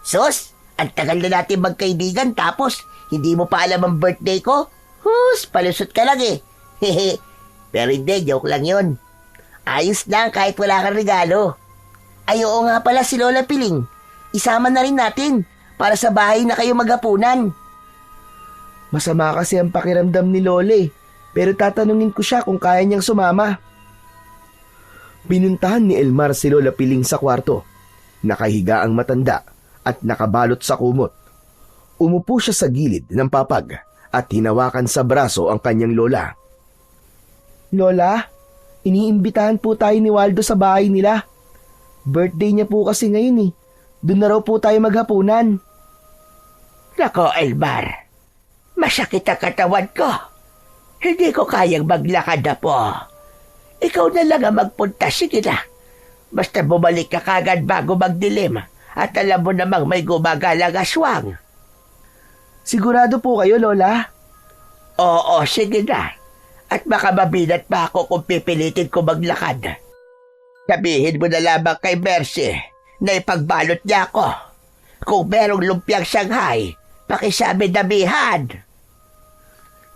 Sus, ang tagal na natin magkaibigan tapos hindi mo pa alam ang birthday ko? Hus, palusot ka lang eh. Hehe. Pero hindi, joke lang yun. Ayos lang kahit wala kang regalo. Ay oo nga pala si Lola Piling. Isama na rin natin para sa bahay na kayo maghapunan. Masama kasi ang pakiramdam ni Lola eh. Pero tatanungin ko siya kung kaya niyang sumama. Pinuntahan ni Elmar si Lola Piling sa kwarto. Nakahiga ang matanda at nakabalot sa kumot. Umupo siya sa gilid ng papag at hinawakan sa braso ang kanyang lola. Lola, iniimbitahan po tayo ni Waldo sa bahay nila. Birthday niya po kasi ngayon eh. Doon na raw po tayo maghapunan. Nako, Elmar. Masakit ang katawan ko. Hindi ko kayang maglakad na po. Ikaw na lang ang magpunta. Sige na. Basta bumalik ka kagad bago magdilim. At alam mo namang may gumagalang aswang. Sigurado po kayo, Lola? Oo, sige na. At baka mabinat pa ako kung pipilitin ko maglakad. Sabihin mo na lamang kay Mercy na ipagbalot niya ako. Kung merong lumpiang Shanghai, pakisabi damihan.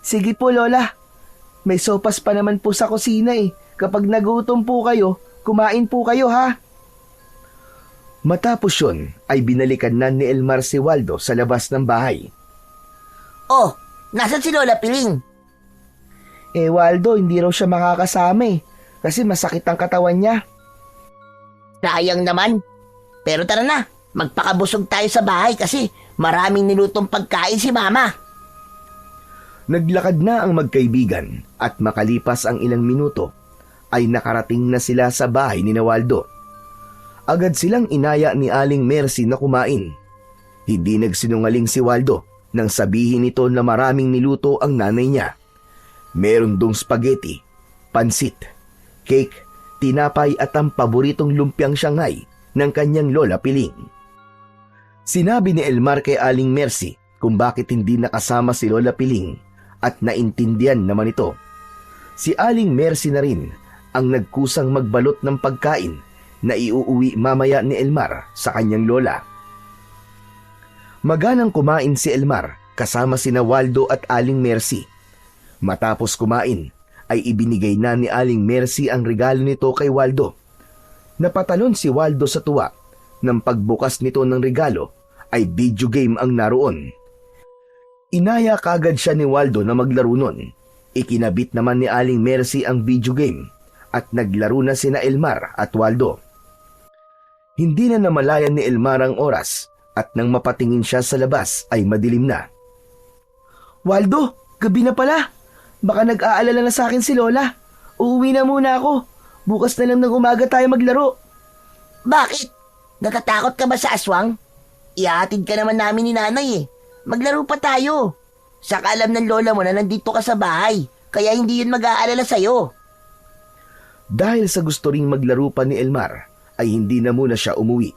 Sige po, Lola. May sopas pa naman po sa kusina eh. Kapag nagutom po kayo, kumain po kayo ha. Matapos yun ay binalikan na ni Elmar si Waldo sa labas ng bahay. Oh, nasan si Lola Piling? Eh Waldo, hindi raw siya makakasama eh. Kasi masakit ang katawan niya. Sayang naman. Pero tara na, magpakabusog tayo sa bahay kasi maraming nilutong pagkain si Mama. Naglakad na ang magkaibigan at makalipas ang ilang minuto ay nakarating na sila sa bahay ni Waldo. Agad silang inaya ni Aling Mercy na kumain. Hindi nagsinungaling si Waldo nang sabihin nito na maraming niluto ang nanay niya. Meron dong spaghetti, pansit, cake, tinapay at ang paboritong lumpiang Shanghai ng kanyang Lola Piling. Sinabi ni Elmar kay Aling Mercy kung bakit hindi nakasama si Lola Piling at naintindihan naman ito. Si Aling Mercy na rin ang nagkusang magbalot ng pagkain na iuuwi mamaya ni Elmar sa kanyang lola. Maganang kumain si Elmar kasama sina Waldo at Aling Mercy. Matapos kumain ay ibinigay na ni Aling Mercy ang regalo nito kay Waldo. Napatalon si Waldo sa tuwa nang pagbukas nito ng regalo ay video game ang naroon. Inaya kagad siya ni Waldo na maglaro nun. Ikinabit naman ni Aling Mercy ang video game at naglaro na sina Elmar at Waldo. Hindi na namalayan ni Elmar ang oras at nang mapatingin siya sa labas ay madilim na. Waldo, gabi na pala. Baka nag-aalala na sa akin si Lola. Uuwi na muna ako. Bukas na lang ng umaga tayo maglaro. Bakit? Natatakot ka ba sa aswang? Ihatid ka naman namin ni nanay eh. Maglaro pa tayo. Saka alam ng lola mo na nandito ka sa bahay. Kaya hindi yun mag-aalala sa'yo. Dahil sa gusto ring maglaro pa ni Elmar, ay hindi na muna siya umuwi.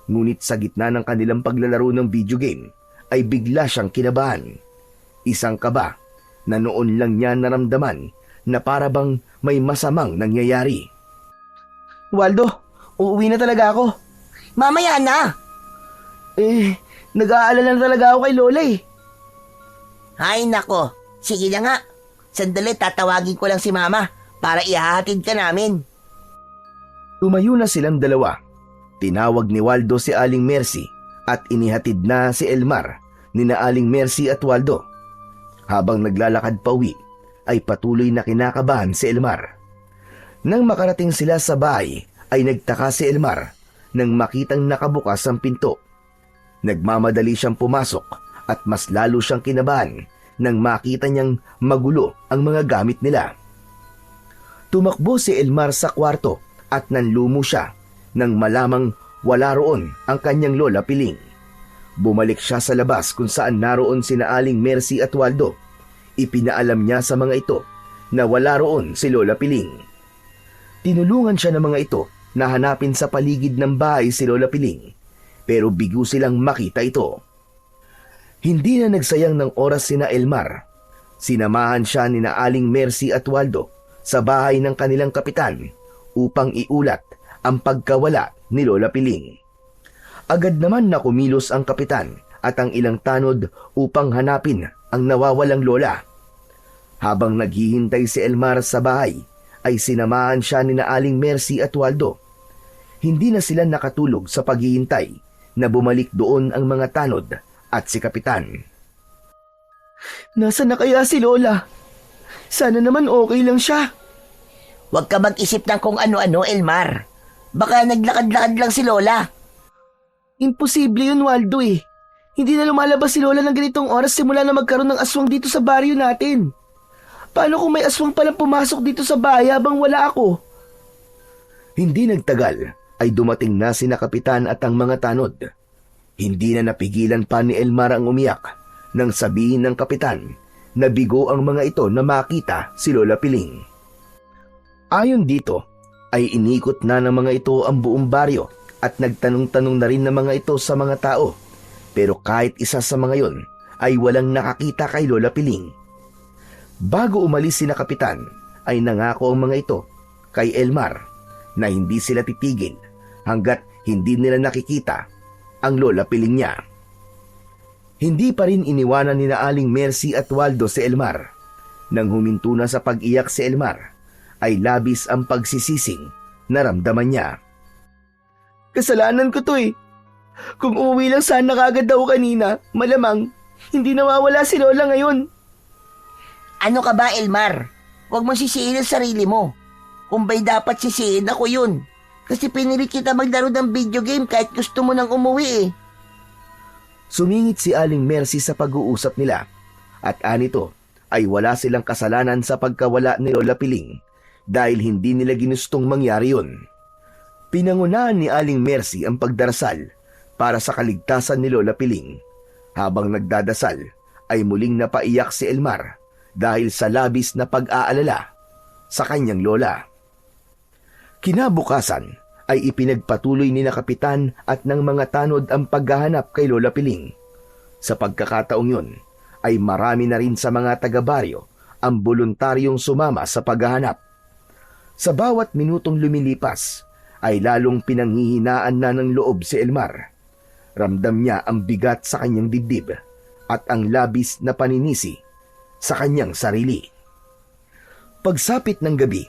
Ngunit sa gitna ng kanilang paglalaro ng video game, ay bigla siyang kinabahan. Isang kaba na noon lang niya naramdaman na para bang may masamang nangyayari. Waldo, uuwi na talaga ako. Mamaya na. Nag-aalala na talaga ako kay Lola eh. Ay nako, sige na nga. Sandali, tatawagin ko lang si Mama para ihahatid ka namin. Tumayo na silang dalawa. Tinawag ni Waldo si Aling Mercy at inihatid na si Elmar ni na Aling Mercy at Waldo. Habang naglalakad pa uwi, ay patuloy na kinakabahan si Elmar. Nang makarating sila sa bahay, ay nagtaka si Elmar nang makitang nakabukas ang pinto. Nagmamadali siyang pumasok at mas lalo siyang kinabahan nang makita niyang magulo ang mga gamit nila. Tumakbo si Elmar sa kwarto at nanlumo siya nang malamang wala roon ang kanyang lola Piling. Bumalik siya sa labas kung saan naroon sina Aling Mercy at Waldo. Ipinaalam niya sa mga ito na wala roon si Lola Piling. Tinulungan siya ng mga ito na hanapin sa paligid ng bahay si Lola Piling, pero bigo silang makita ito. Hindi na nagsayang ng oras sina Elmar. Sinamahan siya ni na Aling Mercy at Waldo sa bahay ng kanilang kapitan upang iulat ang pagkawala ni Lola Piling. Agad naman na kumilos ang kapitan at ang ilang tanod upang hanapin ang nawawalang lola. Habang naghihintay si Elmar sa bahay, ay sinamahan siya ni na Aling Mercy at Waldo. Hindi na sila nakatulog sa paghihintay na bumalik doon ang mga tanod at si kapitan. Nasaan na kaya si Lola? Sana naman okay lang siya. Huwag ka mag-isip ng kung ano-ano, Elmar. Baka naglakad-lakad lang si Lola. Imposible yun, Waldo eh. Hindi na lumalabas si Lola ng ganitong oras simula na magkaroon ng aswang dito sa baryo natin. Paano kung may aswang palang pumasok dito sa bahay habang wala ako? Hindi nagtagal ay dumating na sina kapitan at ang mga tanod. Hindi na napigilan pa ni Elmar ang umiyak nang sabihin ng kapitan na bigo ang mga ito na makita si Lola Piling. Ayon dito ay inikot na ng mga ito ang buong baryo at nagtanong-tanong na rin ng mga ito sa mga tao, pero kahit isa sa mga yon ay walang nakakita kay Lola Piling. Bago umalis sina kapitan ay nangako ang mga ito kay Elmar na hindi sila titigil hanggat hindi nila nakikita ang Lola Piling niya. Hindi pa rin iniwanan ni na Aling Mercy at Waldo si Elmar. Nang huminto na sa pag-iyak si Elmar, ay labis ang pagsisising naramdaman niya. Kasalanan ko to eh. Kung umuwi lang sana kagad daw kanina, malamang hindi nawawala si Lola ngayon. Ano ka ba, Elmar? Huwag mong sisihin ang sarili mo. Kung ba'y dapat sisihin, ako yun. Kasi pinilit kita maglaro ng video game kahit gusto mo nang umuwi eh. Sumingit si Aling Mercy sa pag-uusap nila at anito ay wala silang kasalanan sa pagkawala ni Lola Piling dahil hindi nila ginustong mangyari yun. Pinangunahan ni Aling Mercy ang pagdarasal para sa kaligtasan ni Lola Piling. Habang nagdadasal ay muling napaiyak si Elmar dahil sa labis na pag-aalala sa kanyang lola. Kinabukasan ay ipinagpatuloy ni na kapitan at ng mga tanod ang paghahanap kay Lola Piling. Sa pagkakataong yun ay marami na rin sa mga taga-baryo ang voluntaryong sumama sa paghahanap. Sa bawat minutong lumilipas ay lalong pinanghihinaan na ng loob si Elmar. Ramdam niya ang bigat sa kanyang dibdib at ang labis na paninisi sa kanyang sarili. Pagsapit ng gabi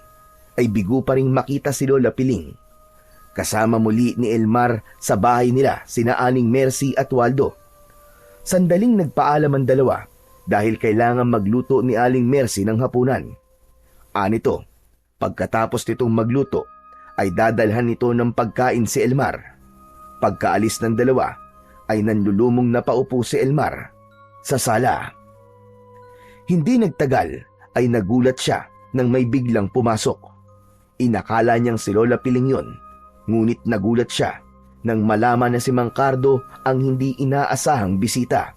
ay bigo pa ring makita si Lola Piling. Kasama muli ni Elmar sa bahay nila sina Aling Mercy at Waldo. Sandaling nagpaalam ang dalawa dahil kailangan magluto ni Aling Mercy ng hapunan. Anito, pagkatapos nitong magluto ay dadalhan nito ng pagkain si Elmar. Pagkaalis ng dalawa ay nanlulumong napaupo si Elmar sa sala. Hindi nagtagal ay nagulat siya nang may biglang pumasok. Inakala niyang si Lola Piling yon, ngunit nagulat siya nang malaman na si Mang Cardo ang hindi inaasahang bisita.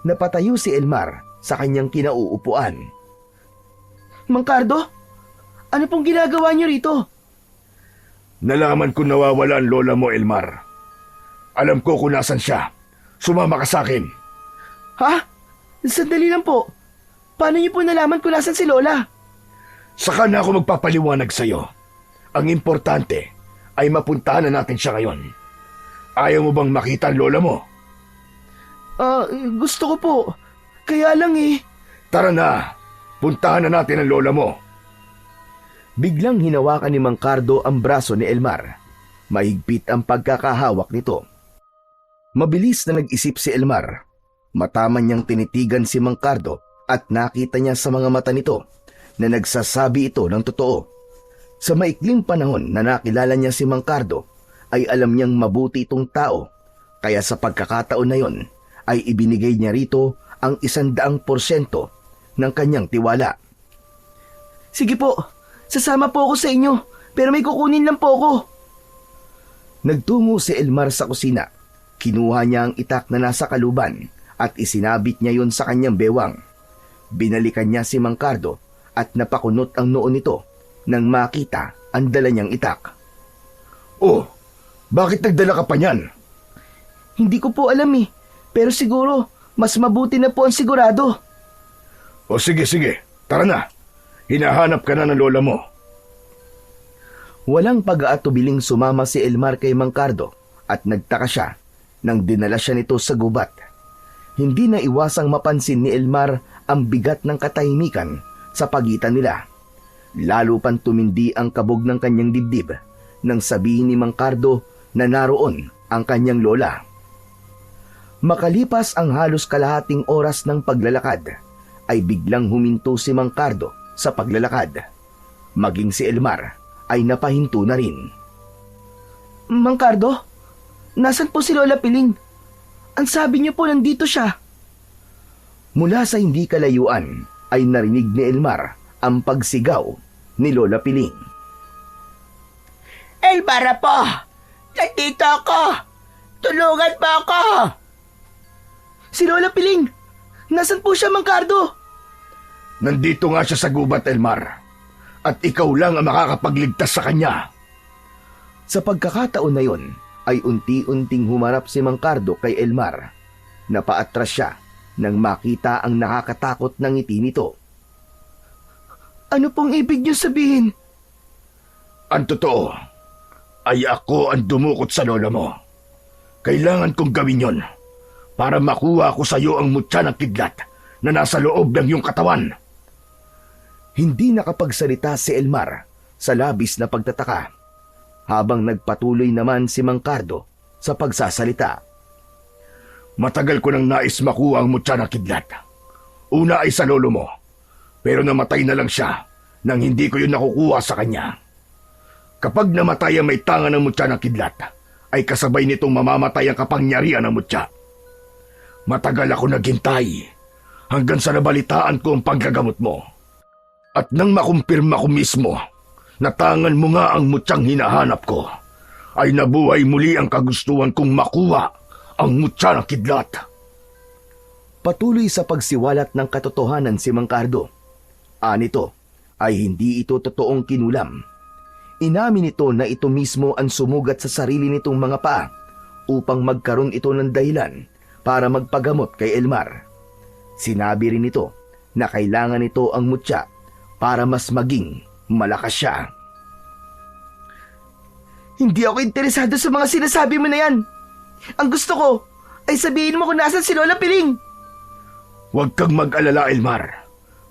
Napatayo si Elmar sa kanyang kinauupuan. Mang Cardo, ano pong ginagawa niyo rito? Nalaman ko nawawala ang lola mo, Elmar. Alam ko kung nasan siya. Sumama ka sa akin. Ha? Sandali lang po. Paano niyo po nalaman kung nasan si Lola? Saka na ako magpapaliwanag sa'yo. Ang importante ay mapuntahan na natin siya ngayon. Ayaw mo bang makita ang lola mo? Gusto ko po. Kaya lang eh. Tara na. Puntahan na natin ang lola mo. Biglang hinawakan ni Mang Cardo ang braso ni Elmar. Mahigpit ang pagkakahawak nito. Mabilis na nag-isip si Elmar. Mataman niyang tinitigan si Mang Cardo at nakita niya sa mga mata nito na nagsasabi ito ng totoo. Sa maikling panahon na nakilala niya si Mang Cardo, ay alam niyang mabuti itong tao, kaya sa pagkakataon na yon ay ibinigay niya rito ang 100% ng kanyang tiwala. Sige po, sasama po ako sa inyo, pero may kukunin lang po ako. Nagtungo si Elmar sa kusina. Kinuha niya ang itak na nasa kaluban at isinabit niya yon sa kanyang bewang. Binalikan niya si Mang Cardo at napakunot ang noo nito nang makita ang dala niyang itak. Oh, bakit nagdala ka pa niyan? Hindi ko po alam eh, pero siguro mas mabuti na po ang sigurado. O sige, tara na. Hinahanap ka na ng lola mo. Walang pag-aatubiling sumama si Elmar kay Mang Cardo at nagtaka siya nang dinala siya nito sa gubat. Hindi na iwasang mapansin ni Elmar ang bigat ng katahimikan sa pagitan nila. Lalo pang tumindi ang kabog ng kanyang dibdib nang sabihin ni Mang Cardo na naroon ang kanyang lola. Makalipas ang halos kalahating oras ng paglalakad, ay biglang huminto si Mang Cardo sa paglalakad. Maging si Elmar ay napahinto na rin. Mang Cardo, nasan po si Lola Piling? Ang sabi niyo po nandito siya. Mula sa hindi kalayuan ay narinig ni Elmar ang pagsigaw ni Lola Piling. Elmar po! Nandito ako! Tulungan mo ako! Si Lola Piling! Nasan po siya, Mang Cardo? Nandito nga siya sa gubat, Elmar. At ikaw lang ang makakapagligtas sa kanya. Sa pagkakataon na yon, ay unti-unting humarap si Mang Cardo kay Elmar. Napaatras siya nang makita ang nakakatakot na ngiti nito. Ano pong ibig niyo sabihin? Ang totoo ay ako ang dumukot sa lola mo. Kailangan kong gawin yon para makuha ko sa iyo ang mutya ng kidlat na nasa loob ng iyong katawan. Hindi nakapagsalita si Elmar sa labis na pagtataka, habang nagpatuloy naman si Mang Cardo sa pagsasalita. Matagal ko nang nais makuha ang mutya ng kidlat. Una ay sa lolo mo, pero namatay na lang siya nang hindi ko yun nakukuha sa kanya. Kapag namatay ang may tanga ng mutya ng kidlat, ay kasabay nitong mamamatay ang kapangyarihan ng mutya. Matagal ako naghintay hanggang sa nabalitaan ko ang paggagamot mo. At nang makumpirma ko mismo na tangan mo nga ang mutyang hinahanap ko, ay nabuhay muli ang kagustuhan kong makuha ang mutya ng kidlat. Patuloy sa pagsiwalat ng katotohanan si Mang Cardo. Anito ay hindi ito totoong kinulam. Inamin nito na ito mismo ang sumugat sa sarili nitong mga paa upang magkaroon ito ng dahilan para magpagamot kay Elmar. Sinabi rin nito na kailangan nito ang mutya para mas maging malakas siya. Hindi ako interesado sa mga sinasabi mo na yan. Ang gusto ko ay sabihin mo kung nasan si Lola Piling. Huwag kang mag-alala, Elmar.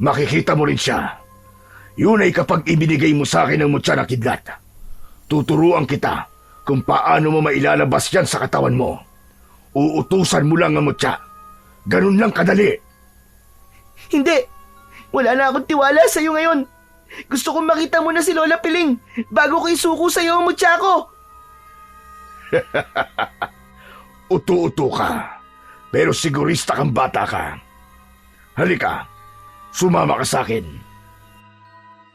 Makikita mo rin siya. Yun ay kapag ibinigay mo sa akin ang mutya na kidlat. Tuturuan kita kung paano mo mailalabas yan sa katawan mo. Uutusan mo lang ang mutya. Ganun lang kadali. Hindi. Wala na akong tiwala sa iyo ngayon. Gusto kong makita mo na si Lola Piling bago ko isuko sa iyo ang mutya ko. Uto-uto ka. Pero sigurista kang bata ka. Halika, sumama ka sa akin.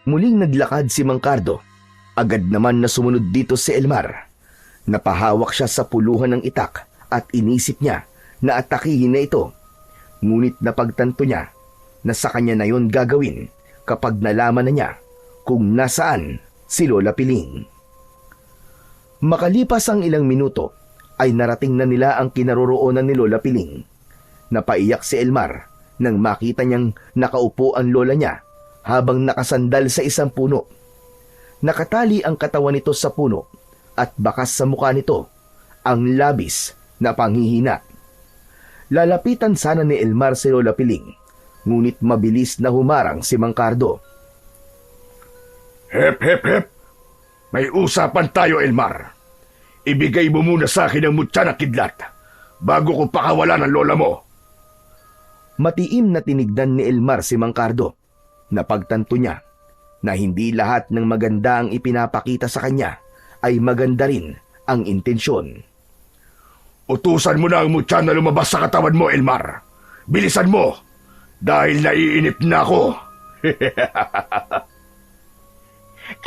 Muling naglakad si Mang Cardo. Agad naman na sumunod dito si Elmar. Napahawak siya sa puluhan ng itak at inisip niya na atakihin na ito. Ngunit napagtanto niya na sa kanya na yon gagawin kapag nalaman na niya kung nasaan si Lola Piling. Makalipas ang ilang minuto, ay narating na nila ang kinaroroonan ni Lola Piling. Napaiyak si Elmar nang makita niyang nakaupo ang lola niya habang nakasandal sa isang puno. Nakatali ang katawan nito sa puno at bakas sa mukha nito ang labis na panghihina. Lalapitan sana ni Elmar si Lola Piling, ngunit mabilis na humarang si Mang Cardo. Hep, hep, hep. May usapan tayo, Elmar. Ibigay mo muna sa akin ang mutya na kidlat bago ko pakawala ng lola mo. Matiim na tinignan ni Elmar si Mang Cardo. Napagtanto niya na hindi lahat ng maganda ang ipinapakita sa kanya ay maganda rin ang intensyon. Utusan mo na ang mutya na lumabas sa katawan mo, Elmar. Bilisan mo, dahil naiinip na ako.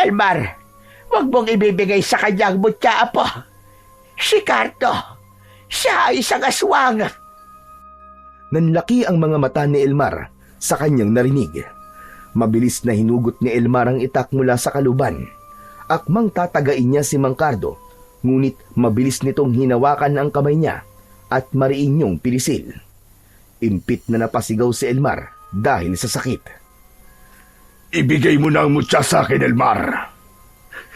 Elmar, huwag mong ibibigay sa kanya ang mutya, apo. Si Cardo, siya ay isang aswang. Nanlaki ang mga mata ni Elmar sa kanyang narinig. Mabilis na hinugot ni Elmar ang itak mula sa kaluban. Akmang tatagain niya si Mang Cardo, ngunit mabilis nitong hinawakan ang kamay niya at mariin niyong pilisil. Impit na napasigaw si Elmar dahil sa sakit. Ibigay mo na ang mutya sa akin, Elmar.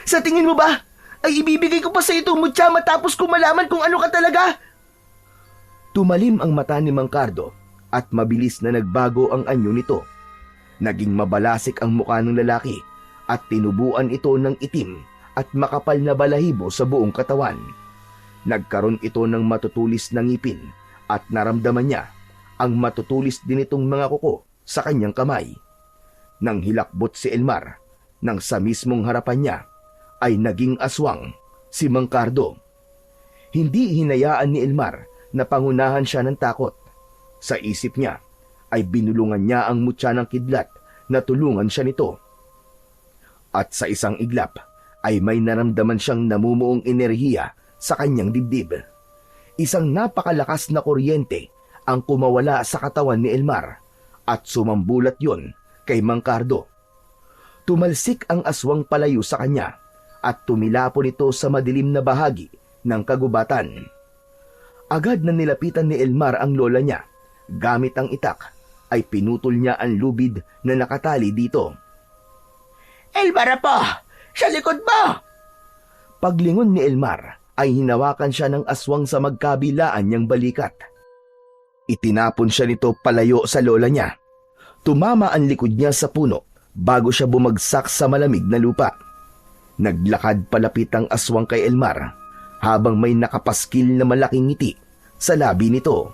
Sa tingin mo ba, ay ibibigay ko pa sa itong mutya matapos kung malaman kung ano ka talaga? Tumalim ang mata ni Mang Cardo at mabilis na nagbago ang anyo nito. Naging mabalasik ang mukha ng lalaki at tinubuan ito ng itim at makapal na balahibo sa buong katawan. Nagkaroon ito ng matutulis na ngipin at naramdaman niya ang matutulis din itong mga kuko sa kanyang kamay. Nang hilakbot si Elmar, nang sa mismong harapan niya ay naging aswang si Mang Cardo. Hindi hinayaan ni Elmar na pangunahan siya ng takot. Sa isip niya ay binulungan niya ang mutya ng kidlat na tulungan siya nito. At sa isang iglap ay may naramdaman siyang namumuong enerhiya sa kanyang dibdib. Isang napakalakas na kuryente ang kumawala sa katawan ni Elmar at sumambulat yon kay Mang Cardo. Tumalsik ang aswang palayo sa kanya at tumilapon ito sa madilim na bahagi ng kagubatan. Agad na nilapitan ni Elmar ang lola niya. Gamit ang itak ay pinutol niya ang lubid na nakatali dito. Elmar, apo, sa likod mo! Paglingon ni Elmar ay hinawakan siya ng aswang sa magkabilaan niyang balikat. Itinapon siya nito palayo sa lola niya. Tumama ang likod niya sa puno bago siya bumagsak sa malamig na lupa. Naglakad palapit ang aswang kay Elmar habang may nakapaskil na malaking ngiti sa labi nito.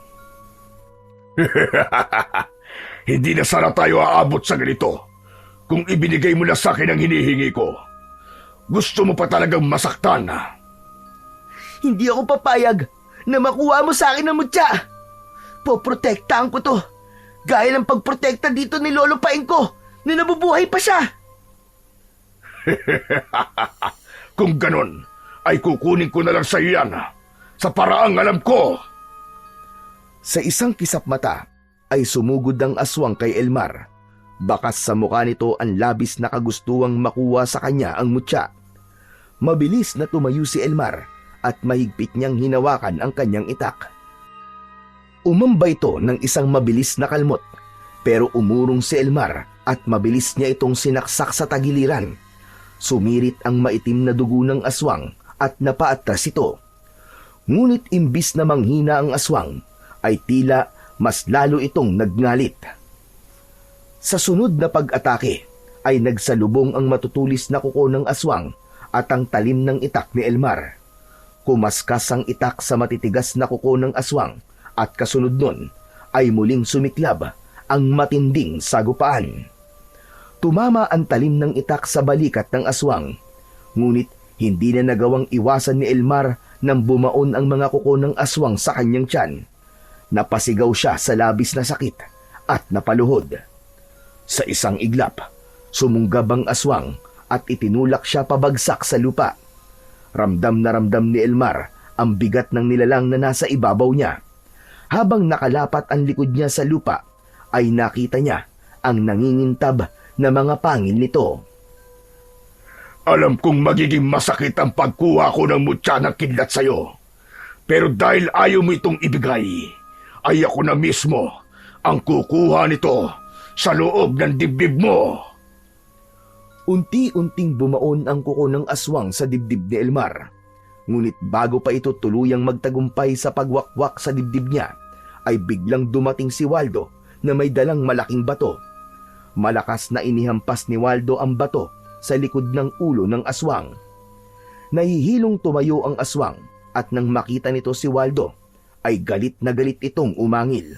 Hindi na sana tayo aabot sa ganito kung ibinigay mo na sa akin ang hinihingi ko. Gusto mo pa talagang masaktan, ha? Hindi ako papayag na makuha mo sa akin ang mutya. Poprotektahan ko to. Gaya ng pagprotekta dito ni Lolo Paeng ko na nabubuhay pa siya. Kung ganon, ay kukunin ko na lang sa iyo yan, sa paraang alam ko. Sa isang kisap mata ay sumugod ang aswang kay Elmar. Bakas sa mukha nito ang labis na kagustuhang makuha sa kanya ang mutya. Mabilis na tumayo si Elmar at mahigpit niyang hinawakan ang kanyang itak. Umamba ito ng isang mabilis na kalmot, pero umurong si Elmar at mabilis niya itong sinaksak sa tagiliran. Sumirit ang maitim na dugo ng aswang at napaatras ito. Ngunit imbis na manghina ang aswang, ay tila mas lalo itong nagngalit. Sa sunod na pag-atake ay nagsalubong ang matutulis na kuko ng aswang at ang talim ng itak ni Elmar. Kumaskas ang itak sa matitigas na kuko ng aswang at kasunod nun ay muling sumiklab ang matinding sagupaan. Tumama ang talim ng itak sa balikat ng aswang, ngunit hindi na nagawang iwasan ni Elmar nang bumaon ang mga kuko ng aswang sa kanyang tiyan. Napasigaw siya sa labis na sakit at napaluhod. Sa isang iglap, sumunggab ang aswang at itinulak siya pabagsak sa lupa. Ramdam na ramdam ni Elmar ang bigat ng nilalang na nasa ibabaw niya. Habang nakalapat ang likod niya sa lupa, ay nakita niya ang nangingintab na mga pangil nito. Alam kong magiging masakit ang pagkuha ko ng mutya ng kidlat sa'yo. Pero dahil ayaw mo itong ibigay, ay ako na mismo ang kukuha nito sa loob ng dibdib mo. Unti-unting bumaon ang kuko ng aswang sa dibdib ni Elmar. Ngunit bago pa ito tuluyang magtagumpay sa pagwakwak sa dibdib niya, ay biglang dumating si Waldo na may dalang malaking bato. Malakas na inihampas ni Waldo ang bato sa likod ng ulo ng aswang. Nahihilong tumayo ang aswang at nang makita nito si Waldo, ay galit na galit itong umangil.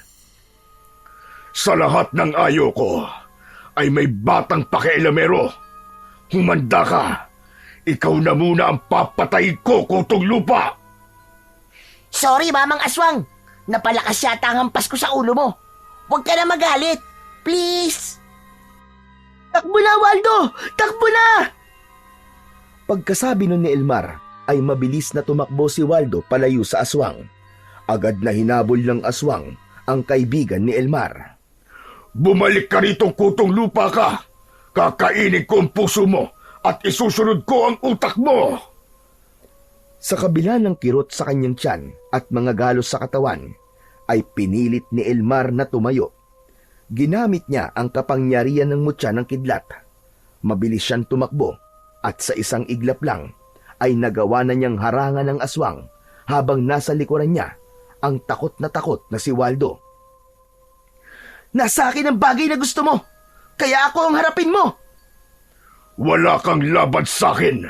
Sa lahat ng ayaw ko, ay may batang pakialamero. Humanda ka. Ikaw na muna ang papatay ko, Kutong Lupa. Sorry, Mamang Aswang. Napalakas yata ang hampas ko sa ulo mo. Huwag ka na magalit. Please. Takbo na, Waldo! Takbo na! Pagkasabi nun ni Elmar, ay mabilis na tumakbo si Waldo palayo sa aswang. Agad na hinabol ng aswang ang kaibigan ni Elmar. Bumalik ka rito, Kutong Lupa ka. Kakainin ko ang puso mo at isusunod ko ang utak mo. Sa kabila ng kirot sa kanyang tiyan at mga galos sa katawan, ay pinilit ni Elmar na tumayo. Ginamit niya ang kapangyarihan ng mutya ng kidlat. Mabilis siyang tumakbo at sa isang iglap lang ay nagawa na niyang harangan ng aswang habang nasa likuran niya ang takot na si Waldo. Nasa akin ang bagay na gusto mo. Kaya ako ang harapin mo. Wala kang laban sa akin.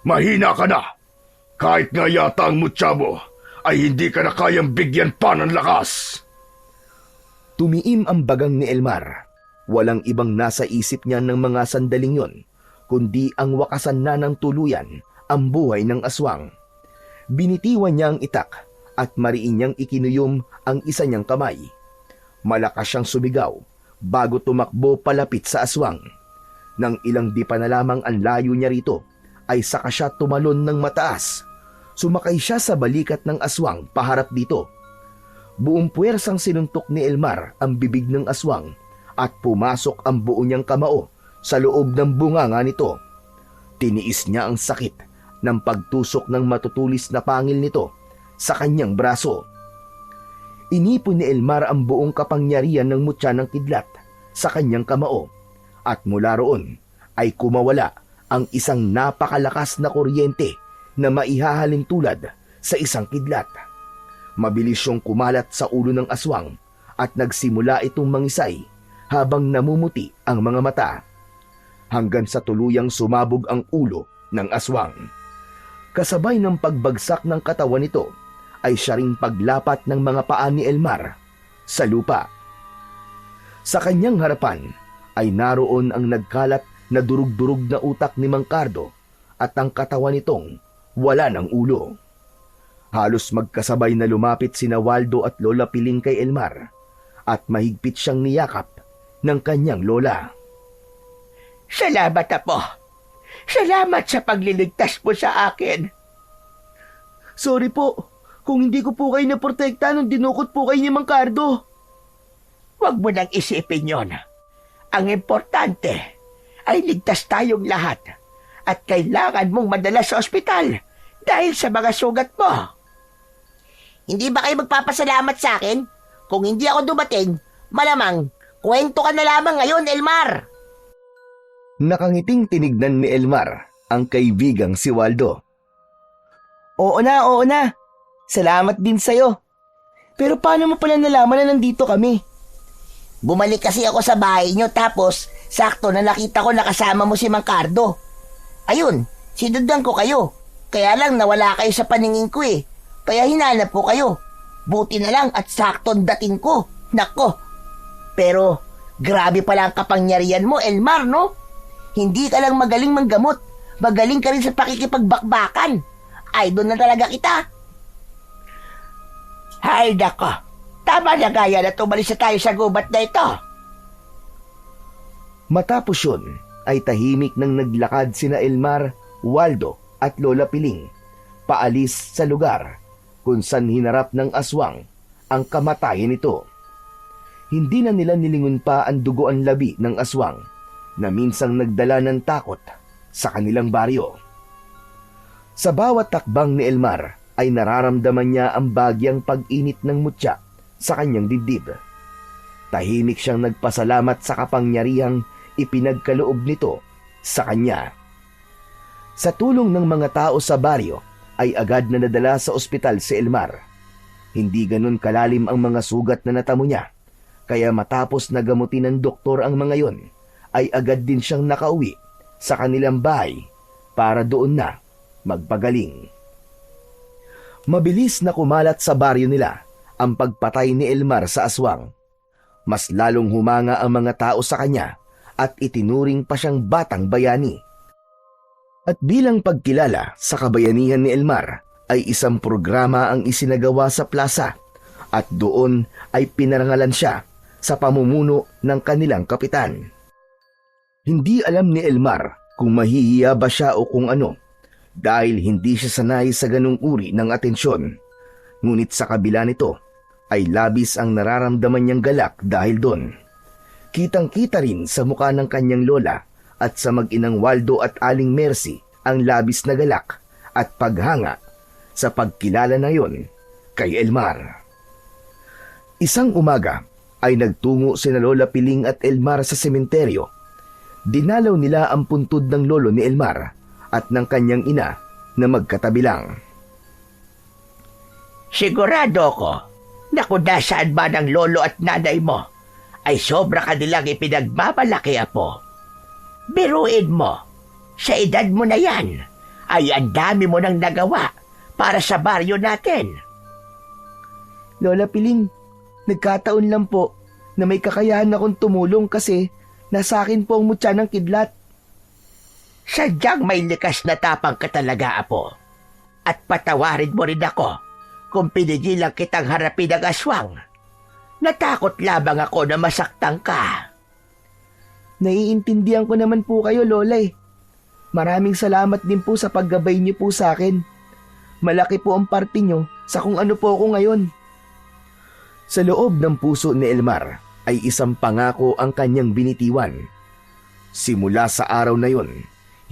Mahina ka na. Kahit nga yata ang mutya mo, ay hindi ka na kayang bigyan pa ng lakas. Tumiim ang bagang ni Elmar. Walang ibang nasa isip niya ng mga sandaling yon, kundi ang wakasan na ng tuluyan ang buhay ng aswang. Binitiwan niya ang itak at mariin niyang ikinuyom ang isa niyang kamay. Malakas siyang sumigaw bago tumakbo palapit sa aswang. Nang ilang di pa na lamang ang layo niya rito, ay saka siya tumalon ng mataas. Sumakay siya sa balikat ng aswang paharap dito. Buong puwersang sinuntok ni Elmar ang bibig ng aswang at pumasok ang buo niyang kamao sa loob ng bunganga nito. Tiniis niya ang sakit ng pagtusok ng matutulis na pangil nito sa kanyang braso. Inipon ni Elmar ang buong kapangyarihan ng mutya ng kidlat sa kanyang kamao at mula roon ay kumawala ang isang napakalakas na kuryente na maihahalin tulad sa isang kidlat. Mabilis siyang kumalat sa ulo ng aswang at nagsimula itong mangisay habang namumuti ang mga mata, hanggang sa tuluyang sumabog ang ulo ng aswang. Kasabay ng pagbagsak ng katawan nito ay siya ring paglapat ng mga paa ni Elmar sa lupa. Sa kanyang harapan ay naroon ang nagkalat na durug-durug na utak ni Mang Cardo at ang katawan nitong wala ng ulo. Halos magkasabay na lumapit sina Waldo at Lola Piling kay Elmar at mahigpit siyang niyakap ng kanyang lola. Salamat, Apo. Salamat sa pagliligtas mo sa akin. Sorry po. Kung hindi ko po kayo naprotekta nung dinukot po kayo ni Mang Cardo. Huwag mo nang isipin yon. Ang importante ay ligtas tayong lahat at kailangan mong madala sa ospital dahil sa mga sugat mo. Hindi ba kayo magpapasalamat sa akin? Kung hindi ako dumating, malamang kwento ka na lamang ngayon, Elmar. Nakangiting tinignan ni Elmar ang kaibigang si Waldo. Oo na. Salamat din sa'yo. Pero paano mo pala nalaman na nandito kami? Bumalik kasi ako sa bahay nyo tapos sakto na nakita ko nakasama mo si Mang Cardo. Ayun, sinundan ko kayo. Kaya lang nawala kayo sa paningin ko eh. Kaya hinanap ko kayo. Buti na lang at sakto dating ko. Nako. Pero grabe pala ang kapangyarihan mo, Elmar, no? Hindi ka lang magaling manggamot. Magaling ka rin sa pakikipagbakbakan. Idol na talaga kita. Hay nako. Tama na gaya na tumalis na tayo sa gubat na ito. Matapos yun, ay tahimik nang naglakad sina Elmar, Waldo at Lola Piling paalis sa lugar kung saan hinarap ng aswang ang kamatayan nito. Hindi na nila nilingon pa ang dugoan labi ng aswang na minsang nagdala ng takot sa kanilang baryo. Sa bawat takbang ni Elmar ay nararamdaman niya ang bagyang pag-init ng mutya sa kanyang dibdib. Tahimik siyang nagpasalamat sa kapangyarihang ipinagkaloob nito sa kanya. Sa tulong ng mga tao sa baryo ay agad na nadala sa ospital si Elmar. Hindi ganun kalalim ang mga sugat na natamo niya, Kaya matapos na gamutin ng doktor ang mga yon, ay agad din siyang nakauwi sa kanilang bahay para doon na magpagaling. Mabilis na kumalat sa baryo nila ang pagpatay ni Elmar sa aswang. Mas lalong humanga ang mga tao sa kanya at itinuring pa siyang batang bayani. At bilang pagkilala sa kabayanihan ni Elmar ay isang programa ang isinagawa sa plaza at doon ay pinarangalan siya sa pamumuno ng kanilang kapitan. Hindi alam ni Elmar kung mahihiya ba siya o kung ano dahil hindi siya sanay sa ganung uri ng atensyon. Ngunit sa kabila nito ay labis ang nararamdaman niyang galak dahil doon. Kitang-kita rin sa mukha ng kanyang lola at sa mag-inang Waldo at Aling Mercy ang labis na galak at paghanga sa pagkilala na yon kay Elmar. Isang umaga ay nagtungo sina Lola Piling at Elmar sa sementeryo. Dinalaw nila ang puntod ng lolo ni Elmar at ng kanyang ina na magkatabi lang. Sigurado ko na kung nasaan ba ng lolo at nanay mo ay sobra kanilang ipinagmamalaki, apo. Biruin mo, sa edad mo na yan ay ang dami mo nang nagawa para sa baryo natin. Lola Piling, nagkataon lang po na may kakayahan akong tumulong kasi nasa akin po ang mutya ng kidlat. Sadyang may likas na tapang ka talaga, apo. At patawarin mo rin ako kung pinigilan kitang harapin ang aswang. Natakot labang ako na masaktan ka. Naiintindihan ko naman po kayo, Lola eh. Maraming salamat din po sa paggabay niyo po sa akin. Malaki po ang parte niyo sa kung ano po ako ngayon. Sa loob ng puso ni Elmar ay isang pangako ang kanyang binitiwan. Simula sa araw na yon,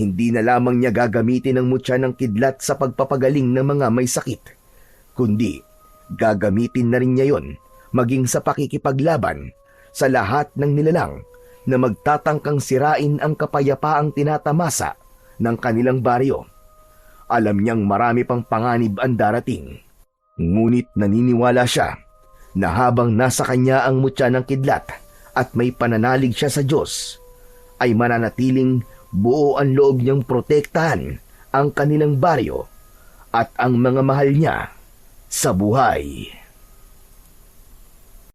hindi na lamang niya gagamitin ang mutya ng kidlat sa pagpapagaling ng mga may sakit, kundi gagamitin na rin niya yon maging sa pakikipaglaban sa lahat ng nilalang na magtatangkang sirain ang kapayapaang tinatamasa ng kanilang baryo. Alam niyang marami pang panganib ang darating, ngunit naniniwala siya na habang nasa kanya ang mutya ng kidlat at may pananalig siya sa Diyos, ay mananatiling buo ang loob niyang protektahan ang kanilang baryo at ang mga mahal niya sa buhay.